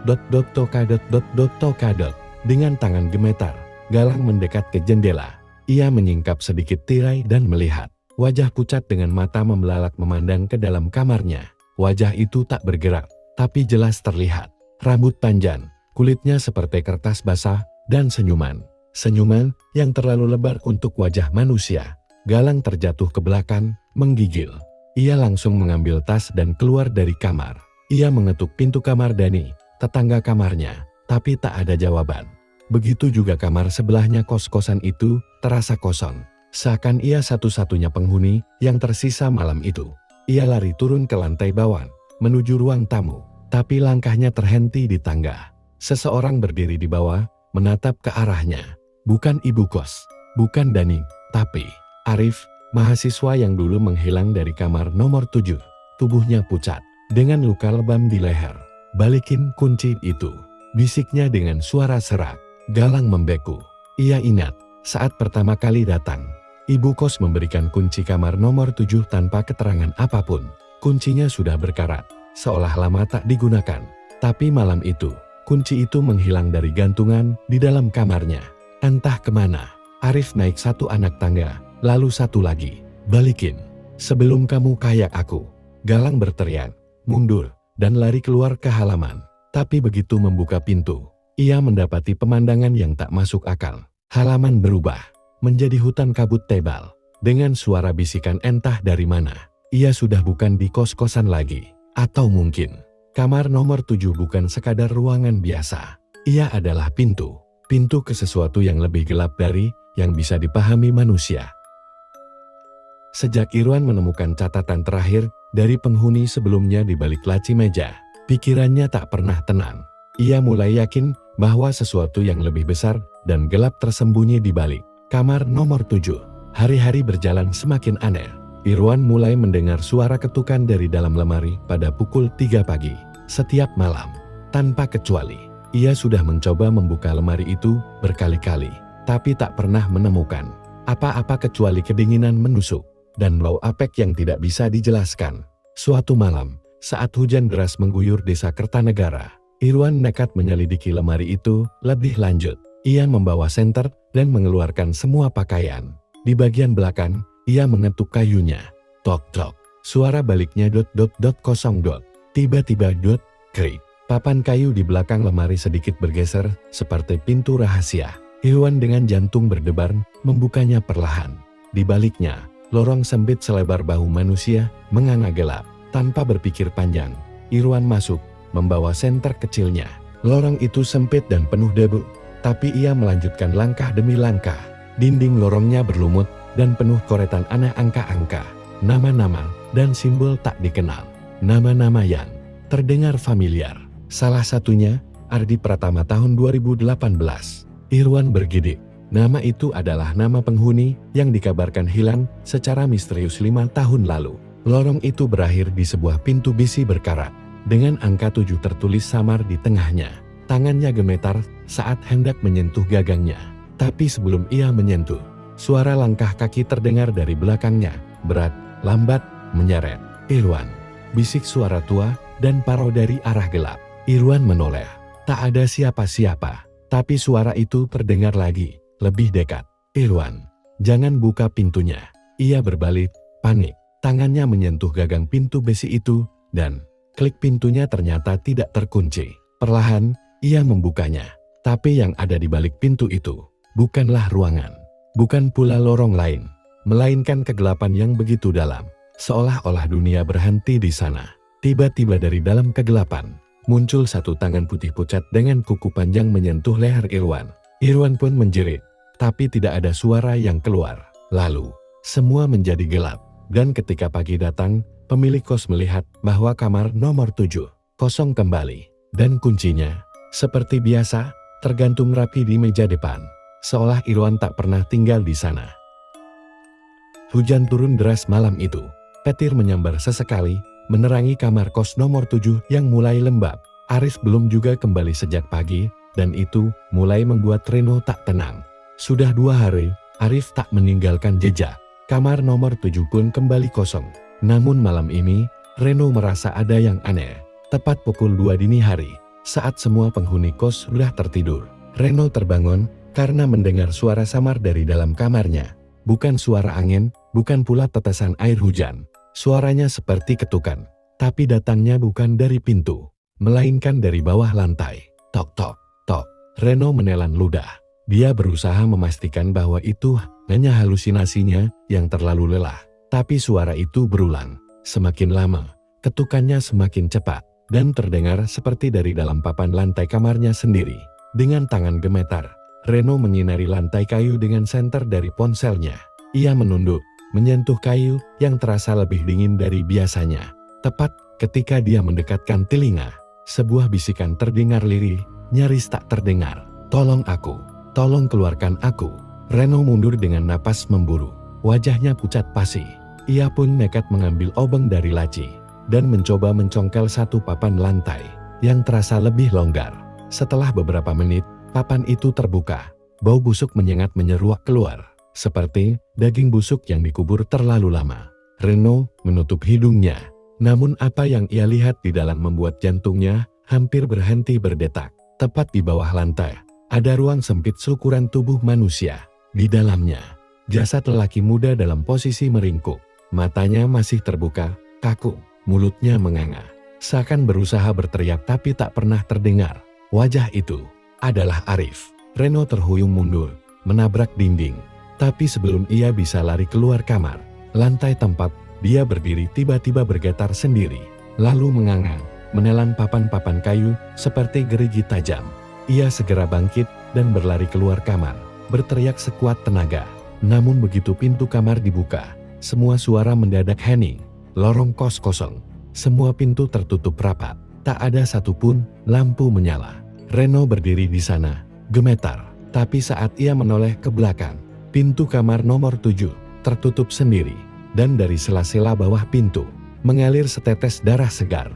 Speaker 1: Dengan tangan gemetar, Galang mendekat ke jendela. Ia menyingkap sedikit tirai dan melihat. Wajah pucat dengan mata membelalak memandang ke dalam kamarnya. Wajah itu tak bergerak, tapi jelas terlihat. Rambut panjang, kulitnya seperti kertas basah, dan senyuman. Senyuman yang terlalu lebar untuk wajah manusia. Galang terjatuh ke belakang, menggigil. Ia langsung mengambil tas dan keluar dari kamar. Ia mengetuk pintu kamar Dani, tetangga kamarnya, tapi tak ada jawaban. Begitu juga kamar sebelahnya. Kos-kosan itu terasa kosong. Seakan ia satu-satunya penghuni yang tersisa malam itu. Ia lari turun ke lantai bawah, menuju ruang tamu. Tapi langkahnya terhenti di tangga. Seseorang berdiri di bawah, menatap ke arahnya. Bukan ibu kos, bukan Dani, tapi Arif, mahasiswa yang dulu menghilang dari kamar nomor 7. Tubuhnya pucat, dengan luka lebam di leher. "Balikin kunci itu," bisiknya dengan suara serak. Galang membeku. Ia ingat, saat pertama kali datang, ibu kos memberikan kunci kamar nomor 7 tanpa keterangan apapun. Kuncinya sudah berkarat, seolah lama tak digunakan. Tapi malam itu, kunci itu menghilang dari gantungan di dalam kamarnya. Entah kemana. Arif naik satu anak tangga, lalu satu lagi. "Balikin, sebelum kamu kayak aku." Galang berteriak, mundur, dan lari keluar ke halaman. Tapi begitu membuka pintu, ia mendapati pemandangan yang tak masuk akal. Halaman berubah menjadi hutan kabut tebal. Dengan suara bisikan entah dari mana, ia sudah bukan di kos-kosan lagi. Atau mungkin, kamar nomor 7 bukan sekadar ruangan biasa. Ia adalah pintu. pintu ke sesuatu yang lebih gelap dari yang bisa dipahami manusia. Sejak Irwan menemukan catatan terakhir dari penghuni sebelumnya di balik laci meja, pikirannya tak pernah tenang. Ia mulai yakin bahwa sesuatu yang lebih besar dan gelap tersembunyi di balik kamar nomor 7. Hari-hari berjalan semakin aneh. Irwan mulai mendengar suara ketukan dari dalam lemari pada pukul 3 pagi. Setiap malam, tanpa kecuali, ia sudah mencoba membuka lemari itu berkali-kali, tapi tak pernah menemukan apa-apa kecuali kedinginan menusuk dan bau apek yang tidak bisa dijelaskan. Suatu malam, saat hujan deras mengguyur desa Kertanegara, Irwan nekat menyelidiki lemari itu lebih lanjut. Ia membawa senter dan mengeluarkan semua pakaian. Di bagian belakang, ia mengetuk kayunya. Tok-tok. Suara baliknya ... kosong. Tiba-tiba krik. Papan kayu di belakang lemari sedikit bergeser, seperti pintu rahasia. Irwan dengan jantung berdebar, membukanya perlahan. Di baliknya, lorong sempit selebar bahu manusia, menganga gelap. Tanpa berpikir panjang, Irwan masuk, membawa senter kecilnya. Lorong itu sempit dan penuh debu, tapi ia melanjutkan langkah demi langkah. Dinding lorongnya berlumut, dan penuh coretan aneh angka-angka, nama-nama, dan simbol tak dikenal. Nama-nama yang terdengar familiar. Salah satunya, Ardi Pratama tahun 2018. Irwan bergidik. Nama itu adalah nama penghuni yang dikabarkan hilang secara misterius 5 tahun lalu. Lorong itu berakhir di sebuah pintu besi berkarat, dengan angka 7 tertulis samar di tengahnya. Tangannya gemetar saat hendak menyentuh gagangnya. Tapi sebelum ia menyentuh, suara langkah kaki terdengar dari belakangnya, berat, lambat, menyeret. Irwan, bisik suara tua dan paro dari arah gelap. Irwan menoleh. Tak ada siapa-siapa, tapi suara itu terdengar lagi, lebih dekat. Irwan, jangan buka pintunya. Ia berbalik, panik. Tangannya menyentuh gagang pintu besi itu, dan klik pintunya ternyata tidak terkunci. Perlahan, ia membukanya. Tapi yang ada di balik pintu itu, bukanlah ruangan. Bukan pula lorong lain, melainkan kegelapan yang begitu dalam. Seolah-olah dunia berhenti di sana. Tiba-tiba dari dalam kegelapan, muncul satu tangan putih pucat dengan kuku panjang menyentuh leher Irwan. Irwan pun menjerit, tapi tidak ada suara yang keluar. Lalu, semua menjadi gelap. Dan ketika pagi datang, pemilik kos melihat bahwa kamar nomor 7 kosong kembali. Dan kuncinya, seperti biasa, tergantung rapi di meja depan. Seolah Irwan tak pernah tinggal di sana. Hujan turun deras malam itu. Petir menyambar sesekali, menerangi kamar kos nomor 7 yang mulai lembab. Arif belum juga kembali sejak pagi, dan itu mulai membuat Reno tak tenang. Sudah 2 hari, Arif tak meninggalkan jejak. Kamar nomor 7 pun kembali kosong. Namun malam ini, Reno merasa ada yang aneh. Tepat pukul 2 dini hari, saat semua penghuni kos sudah tertidur, Reno terbangun karena mendengar suara samar dari dalam kamarnya. Bukan suara angin, bukan pula tetesan air hujan. Suaranya seperti ketukan, tapi datangnya bukan dari pintu, melainkan dari bawah lantai. Tok tok tok. Reno menelan ludah. Dia berusaha memastikan bahwa itu hanya halusinasinya yang terlalu lelah. Tapi suara itu berulang. Semakin lama, ketukannya semakin cepat, dan terdengar seperti dari dalam papan lantai kamarnya sendiri. Dengan tangan gemetar, Reno menyinari lantai kayu dengan senter dari ponselnya. Ia menunduk, menyentuh kayu yang terasa lebih dingin dari biasanya. Tepat ketika dia mendekatkan telinga, sebuah bisikan terdengar lirih, nyaris tak terdengar. "Tolong aku, tolong keluarkan aku." Reno mundur dengan napas memburu. Wajahnya pucat pasi. Ia pun nekat mengambil obeng dari laci dan mencoba mencongkel satu papan lantai yang terasa lebih longgar. Setelah beberapa menit, papan itu terbuka. Bau busuk menyengat menyeruak keluar, seperti daging busuk yang dikubur terlalu lama. Reno menutup hidungnya, namun apa yang ia lihat di dalam membuat jantungnya hampir berhenti berdetak. Tepat di bawah lantai, ada ruang sempit seukuran tubuh manusia. Di dalamnya, jasad lelaki muda dalam posisi meringkuk. Matanya masih terbuka, kaku, mulutnya menganga. Seakan berusaha berteriak tapi tak pernah terdengar. Wajah itu adalah Arif. Reno terhuyung mundur, menabrak dinding. Tapi sebelum ia bisa lari keluar kamar, lantai tempat dia berdiri tiba-tiba bergetar sendiri. Lalu menganga, menelan papan-papan kayu seperti gerigi tajam. Ia segera bangkit dan berlari keluar kamar, berteriak sekuat tenaga. Namun begitu pintu kamar dibuka, semua suara mendadak hening. Lorong kos kosong, semua pintu tertutup rapat, tak ada satupun lampu menyala. Reno berdiri di sana, gemetar, tapi saat ia menoleh ke belakang, pintu kamar nomor 7 tertutup sendiri, dan dari sela-sela bawah pintu mengalir setetes darah segar.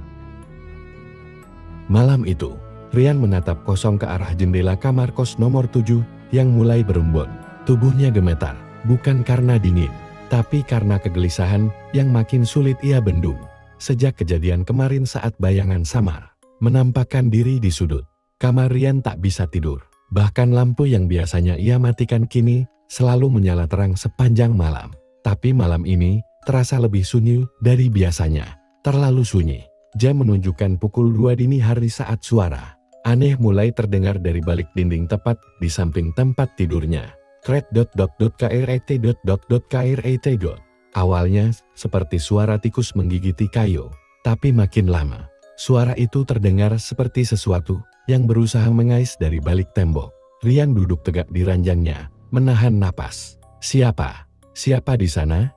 Speaker 1: Malam itu, Rian menatap kosong ke arah jendela kamar kos nomor 7 yang mulai berembun. Tubuhnya gemetar, bukan karena dingin, tapi karena kegelisahan yang makin sulit ia bendung. Sejak kejadian kemarin saat bayangan samar menampakkan diri di sudut kamar, Rian tak bisa tidur. Bahkan lampu yang biasanya ia matikan kini selalu menyala terang sepanjang malam. Tapi malam ini terasa lebih sunyi dari biasanya. Terlalu sunyi. Jam menunjukkan pukul 2 dini hari saat suara aneh mulai terdengar dari balik dinding tepat di samping tempat tidurnya. Kret. Awalnya seperti suara tikus menggigiti kayu, tapi makin lama suara itu terdengar seperti sesuatu yang berusaha mengais dari balik tembok. Rian duduk tegak di ranjangnya, menahan napas. Siapa? Siapa di sana?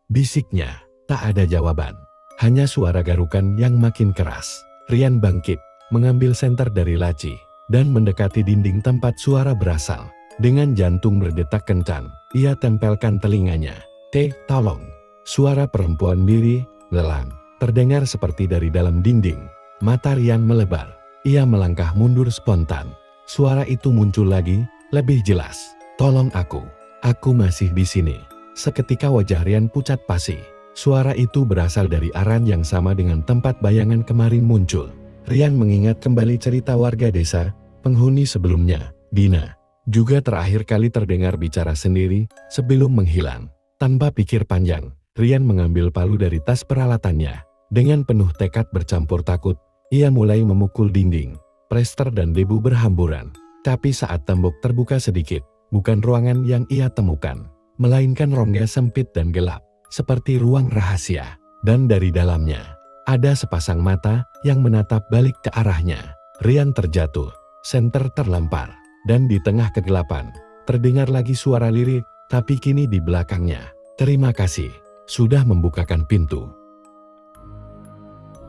Speaker 1: Bisiknya. Tak ada jawaban. Hanya suara garukan yang makin keras. Rian bangkit, mengambil senter dari laci, dan mendekati dinding tempat suara berasal. Dengan jantung berdetak kencang, ia tempelkan telinganya. Tolong. Suara perempuan diri, lelang, terdengar seperti dari dalam dinding. Mata Rian melebar. Ia melangkah mundur spontan. Suara itu muncul lagi, lebih jelas. Tolong aku masih di sini. Seketika wajah Rian pucat pasi. Suara itu berasal dari arah yang sama dengan tempat bayangan kemarin muncul. Rian mengingat kembali cerita warga desa, penghuni sebelumnya, Dina. Juga terakhir kali terdengar bicara sendiri sebelum menghilang. Tanpa pikir panjang, Rian mengambil palu dari tas peralatannya. Dengan penuh tekad bercampur takut, ia mulai memukul dinding. Plester dan debu berhamburan. Tapi saat tembok terbuka sedikit, bukan ruangan yang ia temukan, melainkan rongga sempit dan gelap, seperti ruang rahasia. Dan dari dalamnya, ada sepasang mata yang menatap balik ke arahnya. Rian terjatuh, senter terlempar, dan di tengah kegelapan, terdengar lagi suara lirik, tapi kini di belakangnya. Terima kasih, sudah membukakan pintu.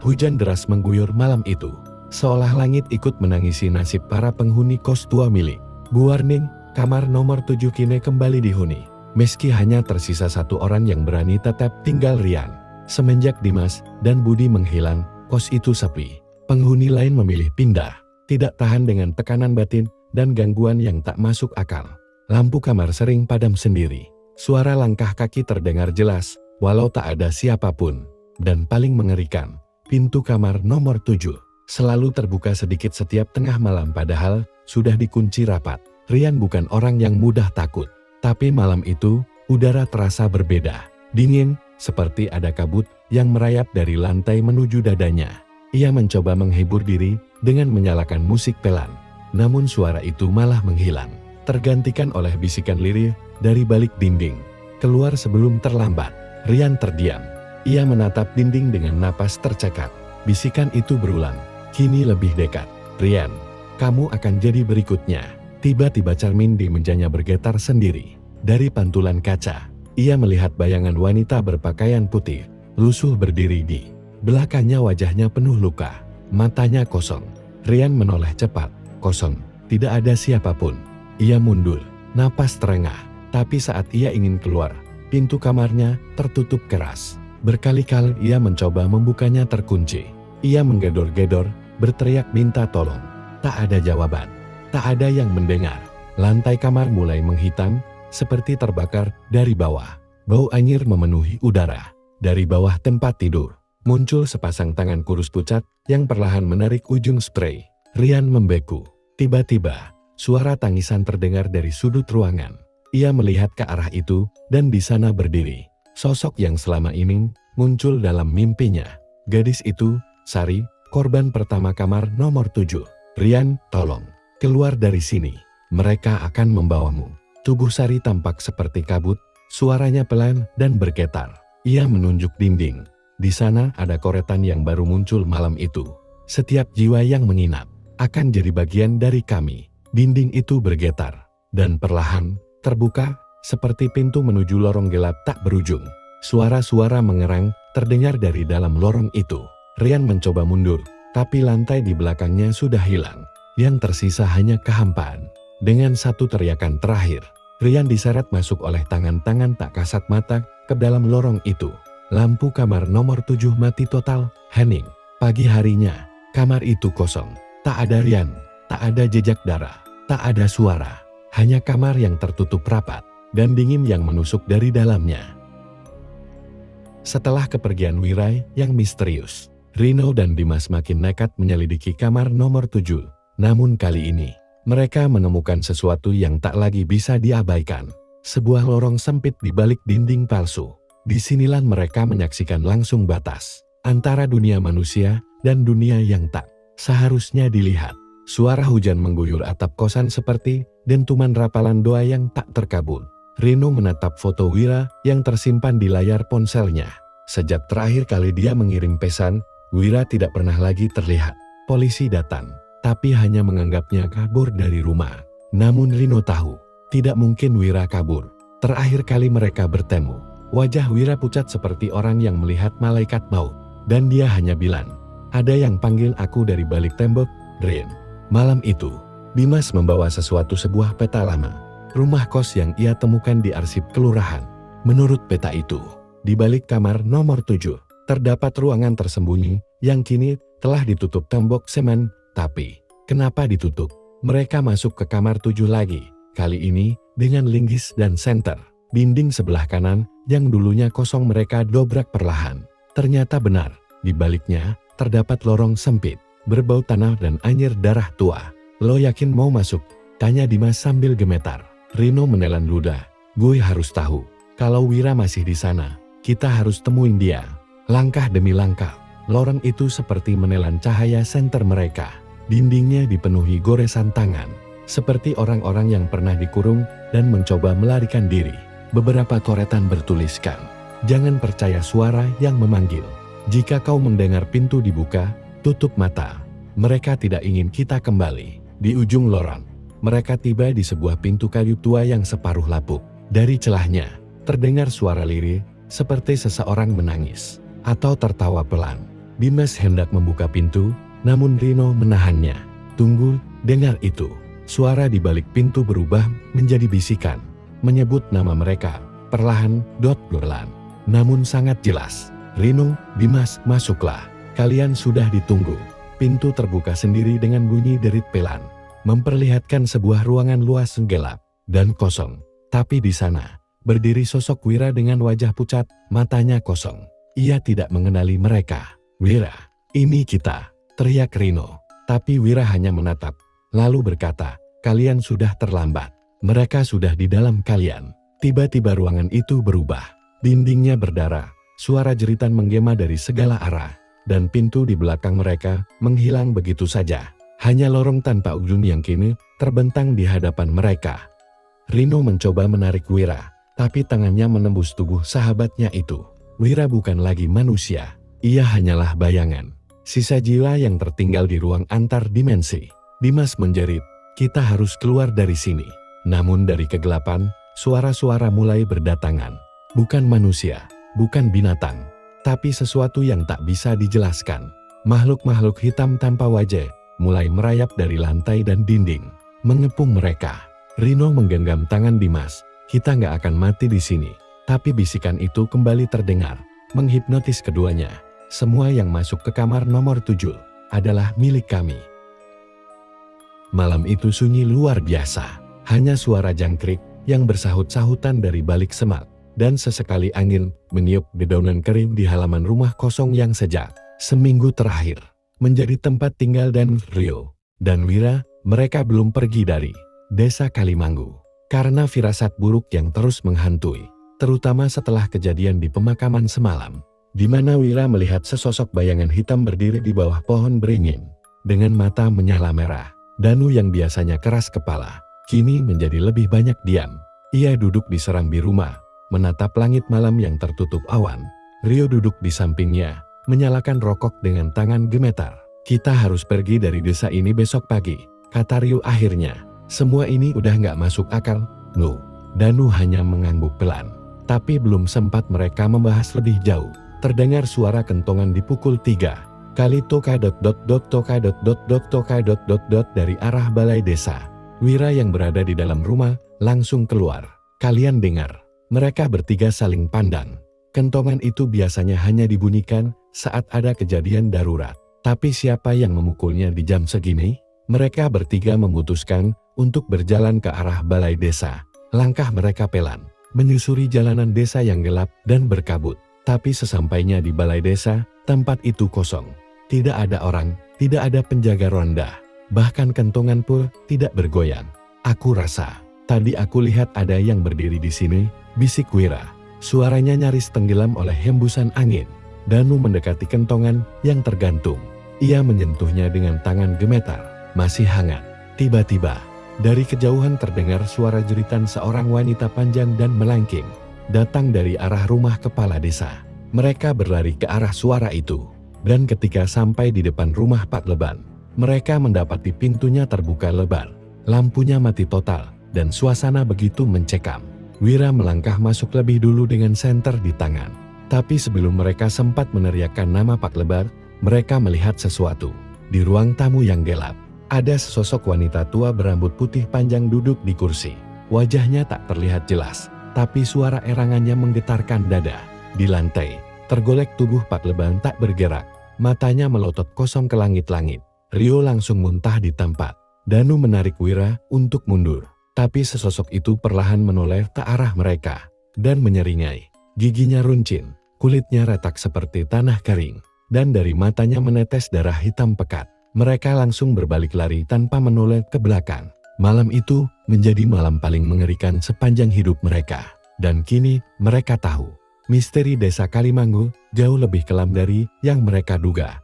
Speaker 1: Hujan deras mengguyur malam itu, seolah langit ikut menangisi nasib para penghuni kos tua milik Bu Warning. Kamar nomor 7 kini kembali dihuni. Meski hanya tersisa satu orang yang berani tetap tinggal, Rian. Semenjak Dimas dan Budi menghilang, kos itu sepi. Penghuni lain memilih pindah, tidak tahan dengan tekanan batin dan gangguan yang tak masuk akal. Lampu kamar sering padam sendiri. Suara langkah kaki terdengar jelas, walau tak ada siapapun. Dan paling mengerikan, pintu kamar nomor 7 selalu terbuka sedikit setiap tengah malam padahal sudah dikunci rapat. Rian bukan orang yang mudah takut. Tapi malam itu, udara terasa berbeda. Dingin, seperti ada kabut yang merayap dari lantai menuju dadanya. Ia mencoba menghibur diri dengan menyalakan musik pelan. Namun suara itu malah menghilang, tergantikan oleh bisikan lirih dari balik dinding. Keluar sebelum terlambat, Rian terdiam. Ia menatap dinding dengan napas tercekat. Bisikan itu berulang, kini lebih dekat. Rian, kamu akan jadi berikutnya. Tiba-tiba cermin di mejanya bergetar sendiri. Dari pantulan kaca, ia melihat bayangan wanita berpakaian putih, lusuh berdiri di belakangnya. Wajahnya penuh luka, matanya kosong. Rian menoleh cepat. Kosong, tidak ada siapapun. Ia mundur, napas terengah, tapi saat ia ingin keluar, pintu kamarnya tertutup keras. Berkali-kali ia mencoba membukanya terkunci. Ia menggedor-gedor, berteriak minta tolong. Tak ada jawaban, tak ada yang mendengar. Lantai kamar mulai menghitam, seperti terbakar dari bawah. Bau anyir memenuhi udara. Dari bawah tempat tidur, muncul sepasang tangan kurus pucat yang perlahan menarik ujung spray. Rian membeku. Tiba-tiba, suara tangisan terdengar dari sudut ruangan. Ia melihat ke arah itu, dan di sana berdiri sosok yang selama ini muncul dalam mimpinya. Gadis itu, Sari, korban pertama kamar nomor 7. Rian, tolong, keluar dari sini. Mereka akan membawamu. Tubuh Sari tampak seperti kabut, suaranya pelan dan bergetar. Ia menunjuk dinding. Di sana ada koretan yang baru muncul malam itu. Setiap jiwa yang menginap akan jadi bagian dari kami. Dinding itu bergetar, dan perlahan terbuka, seperti pintu menuju lorong gelap tak berujung. Suara-suara mengerang terdengar dari dalam lorong itu. Rian mencoba mundur, tapi lantai di belakangnya sudah hilang. Yang tersisa hanya kehampaan. Dengan satu teriakan terakhir, Rian diseret masuk oleh tangan-tangan tak kasat mata ke dalam lorong itu. Lampu kamar nomor 7 mati total, hening. Pagi harinya, kamar itu kosong. Tak ada Rian, tak ada jejak darah, tak ada suara. Hanya kamar yang tertutup rapat, dan dingin yang menusuk dari dalamnya. Setelah kepergian Wirai yang misterius, Rino dan Dimas makin nekat menyelidiki kamar nomor 7. Namun kali ini, mereka menemukan sesuatu yang tak lagi bisa diabaikan. Sebuah lorong sempit di balik dinding palsu. Disinilah mereka menyaksikan langsung batas antara dunia manusia dan dunia yang tak seharusnya dilihat. Suara hujan mengguyur atap kosan seperti dentuman rapalan doa yang tak terkabul. Rino menatap foto Wira yang tersimpan di layar ponselnya. Sejak terakhir kali dia mengirim pesan, Wira tidak pernah lagi terlihat. Polisi datang, tapi hanya menganggapnya kabur dari rumah. Namun Rino tahu, tidak mungkin Wira kabur. Terakhir kali mereka bertemu, wajah Wira pucat seperti orang yang melihat malaikat maut. Dan dia hanya bilang, ada yang panggil aku dari balik tembok, Rin. Malam itu, Dimas membawa sebuah peta lama. Rumah kos yang ia temukan di arsip kelurahan. Menurut peta itu, di balik kamar nomor 7, terdapat ruangan tersembunyi yang kini telah ditutup tembok semen. Tapi, kenapa ditutup? Mereka masuk ke kamar 7 lagi, kali ini dengan linggis dan senter. Dinding sebelah kanan yang dulunya kosong mereka dobrak perlahan. Ternyata benar, di baliknya terdapat lorong sempit, berbau tanah dan anyir darah tua. Lo yakin mau masuk? Tanya Dimas sambil gemetar. Rino menelan ludah. Gue harus tahu, kalau Wira masih di sana, kita harus temuin dia. Langkah demi langkah, lorong itu seperti menelan cahaya senter mereka. Dindingnya dipenuhi goresan tangan, seperti orang-orang yang pernah dikurung dan mencoba melarikan diri. Beberapa coretan bertuliskan, jangan percaya suara yang memanggil. Jika kau mendengar pintu dibuka, tutup mata. Mereka tidak ingin kita kembali. Di ujung lorong, mereka tiba di sebuah pintu kayu tua yang separuh lapuk. Dari celahnya, terdengar suara lirih, seperti seseorang menangis atau tertawa pelan. Dimas hendak membuka pintu, namun Rino menahannya. Tunggu, dengar itu. Suara di balik pintu berubah menjadi bisikan, menyebut nama mereka, perlahan, pelan, namun sangat jelas. Rino, Dimas, masuklah. Kalian sudah ditunggu. Pintu terbuka sendiri dengan bunyi derit pelan, memperlihatkan sebuah ruangan luas gelap dan kosong. Tapi di sana, berdiri sosok Wira dengan wajah pucat, matanya kosong. Ia tidak mengenali mereka. Wira, ini kita, teriak Rino. Tapi Wira hanya menatap, lalu berkata, kalian sudah terlambat. Mereka sudah di dalam kalian. Tiba-tiba ruangan itu berubah. Dindingnya berdarah, suara jeritan menggema dari segala arah, dan pintu di belakang mereka menghilang begitu saja. Hanya lorong tanpa ujung yang kini terbentang di hadapan mereka. Rino mencoba menarik Wira, tapi tangannya menembus tubuh sahabatnya itu. Wira bukan lagi manusia, ia hanyalah bayangan. Sisa jiwa yang tertinggal di ruang antar dimensi. Dimas menjerit, kita harus keluar dari sini. Namun dari kegelapan, suara-suara mulai berdatangan. Bukan manusia, bukan binatang, tapi sesuatu yang tak bisa dijelaskan. Makhluk-makhluk hitam tanpa wajah mulai merayap dari lantai dan dinding, mengepung mereka. Rino menggenggam tangan Dimas, kita nggak akan mati di sini. Tapi bisikan itu kembali terdengar, menghipnotis keduanya. Semua yang masuk ke kamar nomor 7 adalah milik kami. Malam itu sunyi luar biasa. Hanya suara jangkrik yang bersahut-sahutan dari balik semak. Dan sesekali angin meniup dedaunan kering di halaman rumah kosong yang sejak seminggu terakhir menjadi tempat tinggal dan Rio dan Wira. Mereka belum pergi dari desa Kalimanggu karena firasat buruk yang terus menghantui. Terutama setelah kejadian di pemakaman semalam, di mana Wira melihat sesosok bayangan hitam berdiri di bawah pohon beringin, dengan mata menyala merah. Danu yang biasanya keras kepala, kini menjadi lebih banyak diam. Ia duduk di serambi rumah, menatap langit malam yang tertutup awan. Rio duduk di sampingnya, menyalakan rokok dengan tangan gemetar. Kita harus pergi dari desa ini besok pagi, kata Rio akhirnya. Semua ini udah nggak masuk akal, Nu. Danu hanya mengangguk pelan. Tapi belum sempat mereka membahas lebih jauh. Terdengar suara kentongan dipukul 3 kali toka toka toka dari arah balai desa. Wira yang berada di dalam rumah langsung keluar. Kalian dengar? Mereka bertiga saling pandang. Kentongan itu biasanya hanya dibunyikan saat ada kejadian darurat. Tapi siapa yang memukulnya di jam segini? Mereka bertiga memutuskan untuk berjalan ke arah balai desa. Langkah mereka pelan, menyusuri jalanan desa yang gelap dan berkabut. Tapi sesampainya di balai desa, tempat itu kosong. Tidak ada orang, tidak ada penjaga ronda. Bahkan kentongan pun tidak bergoyang. Aku rasa, tadi aku lihat ada yang berdiri di sini, bisik Wira. Suaranya nyaris tenggelam oleh hembusan angin. Danu mendekati kentongan yang tergantung. Ia menyentuhnya dengan tangan gemetar. Masih hangat. Tiba-tiba, dari kejauhan terdengar suara jeritan seorang wanita panjang dan melengking. Datang dari arah rumah kepala desa. Mereka berlari ke arah suara itu. Dan ketika sampai di depan rumah Pak Leban, mereka mendapati pintunya terbuka lebar. Lampunya mati total, dan suasana begitu mencekam. Wira melangkah masuk lebih dulu dengan senter di tangan. Tapi sebelum mereka sempat meneriakkan nama Pak Lebar, mereka melihat sesuatu. Di ruang tamu yang gelap, ada sesosok wanita tua berambut putih panjang duduk di kursi. Wajahnya tak terlihat jelas, tapi suara erangannya menggetarkan dada. Di lantai, tergolek tubuh Pak Leban tak bergerak. Matanya melotot kosong ke langit-langit. Rio langsung muntah di tempat. Danu menarik Wira untuk mundur. Tapi sesosok itu perlahan menoleh ke arah mereka. Dan menyeringai. Giginya runcing, kulitnya retak seperti tanah kering. Dan dari matanya menetes darah hitam pekat. Mereka langsung berbalik lari tanpa menoleh ke belakang. Malam itu menjadi malam paling mengerikan sepanjang hidup mereka. Dan kini mereka tahu, misteri desa Kalimanggul jauh lebih kelam dari yang mereka duga.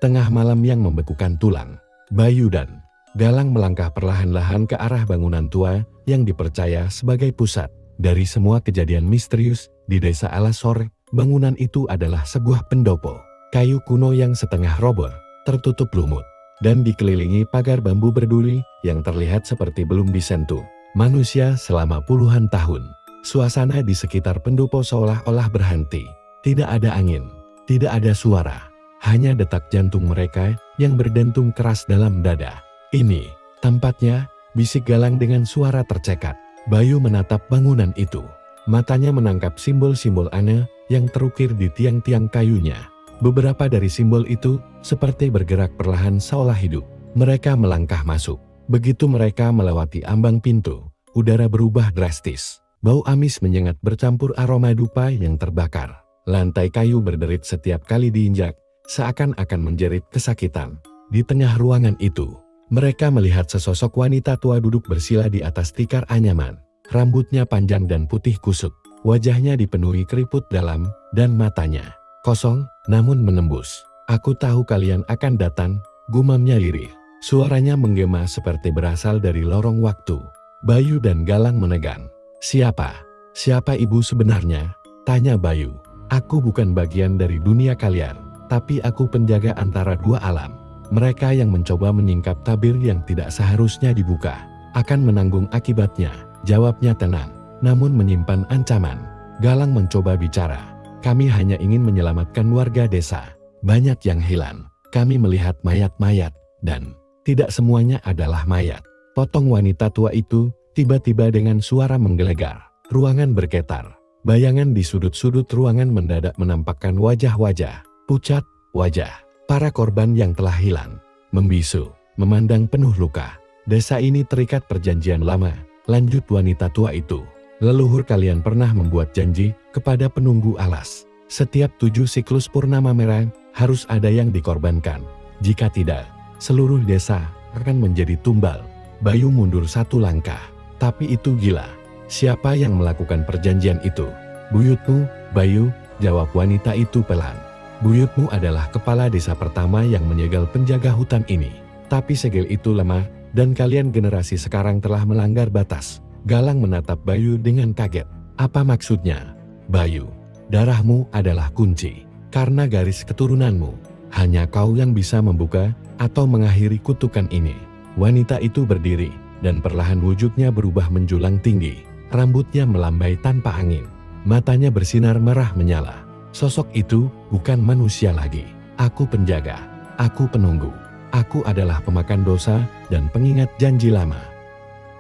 Speaker 1: Tengah malam yang membekukan tulang, Bayu dan Galang melangkah perlahan-lahan ke arah bangunan tua yang dipercaya sebagai pusat dari semua kejadian misterius di desa Alasor. Bangunan itu adalah sebuah pendopo, kayu kuno yang setengah roboh, tertutup lumut, dan dikelilingi pagar bambu berduri yang terlihat seperti belum disentuh manusia selama puluhan tahun. Suasana di sekitar pendopo seolah-olah berhenti. Tidak ada angin, tidak ada suara, hanya detak jantung mereka yang berdentum keras dalam dada. Ini tempatnya, bisik Galang dengan suara tercekat. Bayu menatap bangunan itu. Matanya menangkap simbol-simbol aneh yang terukir di tiang-tiang kayunya. Beberapa dari simbol itu seperti bergerak perlahan seolah hidup. Mereka melangkah masuk. Begitu mereka melewati ambang pintu, udara berubah drastis. Bau amis menyengat bercampur aroma dupa yang terbakar. Lantai kayu berderit setiap kali diinjak, seakan-akan menjerit kesakitan. Di tengah ruangan itu, mereka melihat sesosok wanita tua duduk bersila di atas tikar anyaman. Rambutnya panjang dan putih kusut. Wajahnya dipenuhi keriput dalam, dan matanya kosong, namun menembus. Aku tahu kalian akan datang, gumamnya lirih. Suaranya menggema seperti berasal dari lorong waktu. Bayu dan Galang menegang. Siapa? Siapa ibu sebenarnya? Tanya Bayu. Aku bukan bagian dari dunia kalian, tapi aku penjaga antara dua alam. Mereka yang mencoba menyingkap tabir yang tidak seharusnya dibuka, akan menanggung akibatnya. Jawabnya tenang, namun menyimpan ancaman. Galang mencoba bicara. Kami hanya ingin menyelamatkan warga desa. Banyak yang hilang. Kami melihat mayat-mayat, dan tidak semuanya adalah mayat. Potong wanita tua itu tiba-tiba dengan suara menggelegar. Ruangan bergetar. Bayangan di sudut-sudut ruangan mendadak menampakkan wajah-wajah. Pucat, wajah para korban yang telah hilang. Membisu, memandang penuh luka. Desa ini terikat perjanjian lama. Lanjut wanita tua itu. Leluhur kalian pernah membuat janji kepada penunggu alas. Setiap 7 siklus purnama merah harus ada yang dikorbankan. Jika tidak, seluruh desa akan menjadi tumbal. Bayu mundur 1 langkah. Tapi itu gila. Siapa yang melakukan perjanjian itu? Buyutmu, Bayu, jawab wanita itu pelan. Buyutmu adalah kepala desa pertama yang menyegel penjaga hutan ini. Tapi segel itu lemah, dan kalian generasi sekarang telah melanggar batas. Galang menatap Bayu dengan kaget. Apa maksudnya? Bayu, darahmu adalah kunci. Karena garis keturunanmu, hanya kau yang bisa membuka atau mengakhiri kutukan ini. Wanita itu berdiri, dan perlahan wujudnya berubah menjulang tinggi. Rambutnya melambai tanpa angin. Matanya bersinar merah menyala. Sosok itu bukan manusia lagi. Aku penjaga, aku penunggu, aku adalah pemakan dosa dan pengingat janji lama.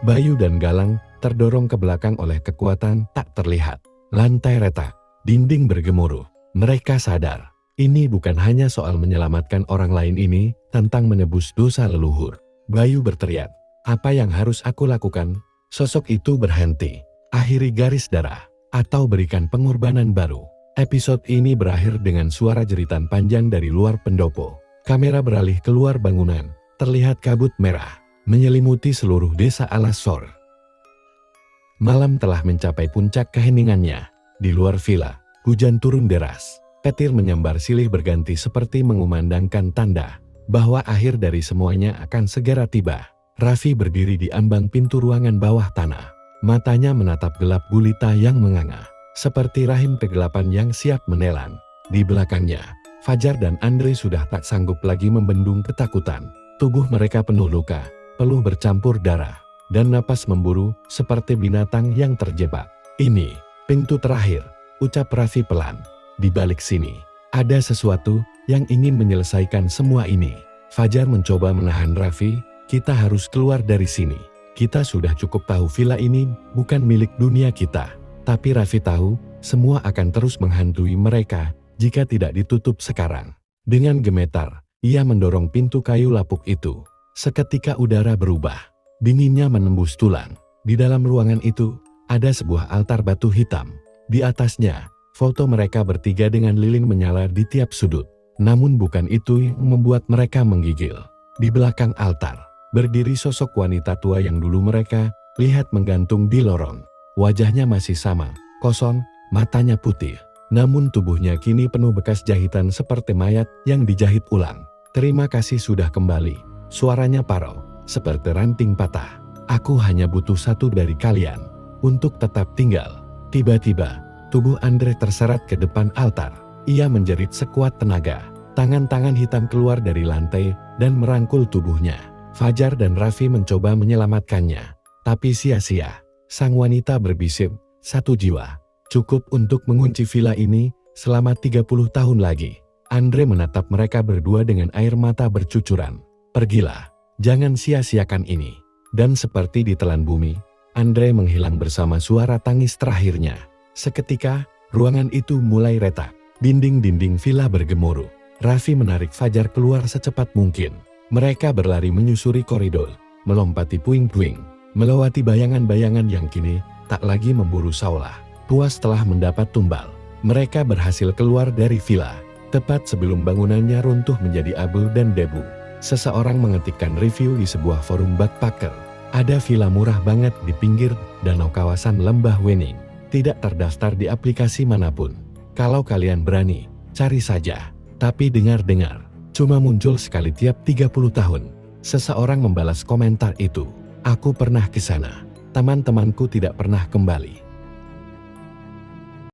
Speaker 1: Bayu dan Galang terdorong ke belakang oleh kekuatan tak terlihat. Lantai retak, dinding bergemuruh. Mereka sadar, ini bukan hanya soal menyelamatkan orang lain, ini tentang menebus dosa leluhur. Bayu berteriak, "Apa yang harus aku lakukan?" Sosok itu berhenti. Akhiri garis darah, atau berikan pengorbanan baru. Episode ini berakhir dengan suara jeritan panjang dari luar pendopo. Kamera beralih keluar bangunan. Terlihat kabut merah menyelimuti seluruh desa Alasor. Malam telah mencapai puncak keheningannya. Di luar villa, hujan turun deras. Petir menyambar silih berganti seperti mengumandangkan tanda bahwa akhir dari semuanya akan segera tiba. Raffi berdiri di ambang pintu ruangan bawah tanah. Matanya menatap gelap gulita yang menganga, seperti rahim kegelapan yang siap menelan. Di belakangnya, Fajar dan Andre sudah tak sanggup lagi membendung ketakutan. Tubuh mereka penuh luka, peluh bercampur darah, dan napas memburu seperti binatang yang terjebak. "Ini pintu terakhir," ucap Raffi pelan. "Di balik sini, ada sesuatu yang ingin menyelesaikan semua ini." Fajar mencoba menahan Raffi. "Kita harus keluar dari sini. Kita sudah cukup tahu villa ini bukan milik dunia kita." Tapi Raffi tahu, semua akan terus menghantui mereka jika tidak ditutup sekarang. Dengan gemetar, ia mendorong pintu kayu lapuk itu. Seketika udara berubah. Dinginnya menembus tulang. Di dalam ruangan itu, ada sebuah altar batu hitam. Di atasnya, foto mereka bertiga dengan lilin menyala di tiap sudut. Namun bukan itu yang membuat mereka menggigil. Di belakang altar, berdiri sosok wanita tua yang dulu mereka lihat menggantung di lorong. Wajahnya masih sama, kosong, matanya putih. Namun tubuhnya kini penuh bekas jahitan seperti mayat yang dijahit ulang. "Terima kasih sudah kembali." Suaranya parau, seperti ranting patah. "Aku hanya butuh satu dari kalian untuk tetap tinggal." Tiba-tiba, tubuh Andre terseret ke depan altar. Ia menjerit sekuat tenaga. Tangan-tangan hitam keluar dari lantai dan merangkul tubuhnya. Fajar dan Raffi mencoba menyelamatkannya, tapi sia-sia. Sang wanita berbisik, "Satu jiwa cukup untuk mengunci villa ini selama 30 tahun lagi." Andre menatap mereka berdua dengan air mata bercucuran. "Pergilah, jangan sia-siakan ini." Dan seperti ditelan bumi, Andre menghilang bersama suara tangis terakhirnya. Seketika, ruangan itu mulai retak. Dinding-dinding villa bergemuruh. Raffi menarik Fajar keluar secepat mungkin. Mereka berlari menyusuri koridor, melompati puing-puing, melewati bayangan-bayangan yang kini tak lagi memburu Saulah. Puas telah mendapat tumbal. Mereka berhasil keluar dari villa, tepat sebelum bangunannya runtuh menjadi abu dan debu. Seseorang mengetikkan review di sebuah forum backpacker. "Ada villa murah banget di pinggir danau kawasan Lembah Wening. Tidak terdaftar di aplikasi manapun. Kalau kalian berani, cari saja. Tapi dengar-dengar, cuma muncul sekali tiap 30 tahun. Seseorang membalas komentar itu. "Aku pernah ke sana. Teman-temanku tidak pernah kembali."